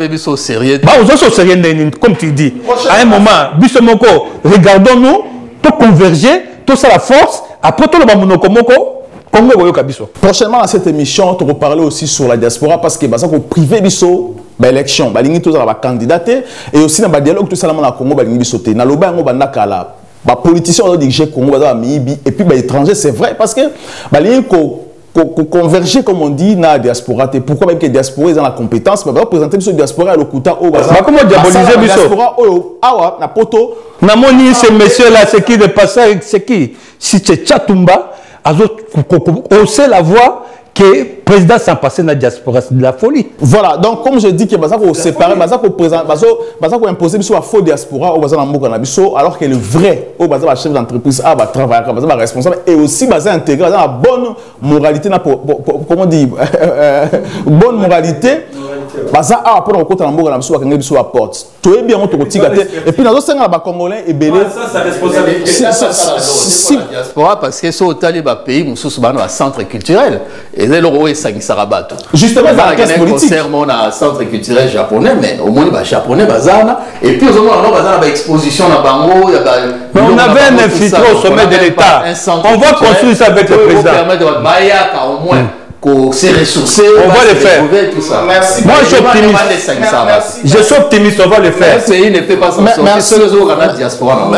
D: Bisso sérieux.
C: Vous sérieux comme tu dis. À un moment, Bisso moko, regardons-nous, to converger, tout ça la force, après tout le bamunoko moko.
B: Prochainement dans cette émission, tu vas parler aussi sur la diaspora parce que ça privé biso l'élection, balingi tous la candidater et aussi dans le dialogue tout ça dans le Congo balingi biso té. Na loba ngo bandaka la ba politicien on diriger Congo baza mibi et puis ba étranger c'est vrai parce que balingi converger comme on dit na diaspora té. Pourquoi même que diaspora ils ont la compétence mais ba présenter biso diaspora le kuta au baza.
C: Comment diaboliser biso?
B: Diaspora awa na poto.
C: Na moni ces messieurs là c'est qui de passer c'est qui? Si c'est Chatumba hausser la voix que le président s'en passé dans la diaspora, c'est de la folie.
B: Voilà, donc comme je dis que ça faut séparer, ça faut imposer sur la faux diaspora au bazar en alors que le vrai au bazar chef d'entreprise va travailler, va responsable et aussi bazar intégré, la bonne moralité, comment dire, bonne moralité. Baza a pour le côté d'ambour la mission à sur la porte. Tout est bien on te retire et puis dans ce cas congolais et belé.
D: Ça responsabilité. Si diaspora parce que ce taliba pays mususu bana centre culturel et là le est sangi sarabato.
B: Justement dans la classe politique.
D: Concernant un centre culturel japonais mais au moins les japonais bazana et puis au moins on bazana ba exposition na bango il y a
C: on avait un infiltré au sommet de l'État. On va construire ça avec le président.
D: Permettre Bayaka au moins c'est ressourcé,
C: on va le faire.
D: Tout ça.
C: Merci. Moi, je suis optimiste. Je suis optimiste, on va le faire.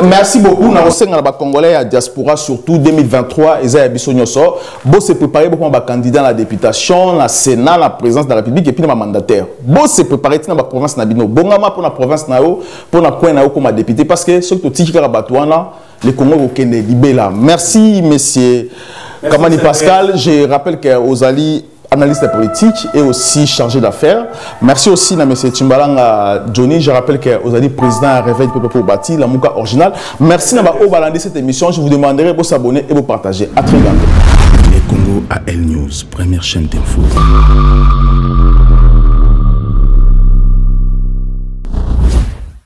B: Merci beaucoup. Nous avons Congolais à diaspora, surtout 2023. Ils ont se préparé pour un candidat à la députation, la Sénat, la présidence de la République et puis un mandataire. Bon se préparer dans la province Nabino. Bongama pour la province Nao, pour la coin Nao comme député parce que ce que tu dis les Congolais au Kenya libéla. Merci, messieurs. Kamani Pascal, je rappelle qu'Ozali, analyste politique et aussi chargé d'affaires. Merci aussi à M. Chimbalanga Johnny. Je rappelle qu'Ozali, président Réveil Peuple pour bâtir la Mouka originale. Merci d'avoir ovalandé cette émission. Je vous demanderai de vous abonner et de vous partager. À très bientôt.
A: Les Congo AL News, première chaîne d'info.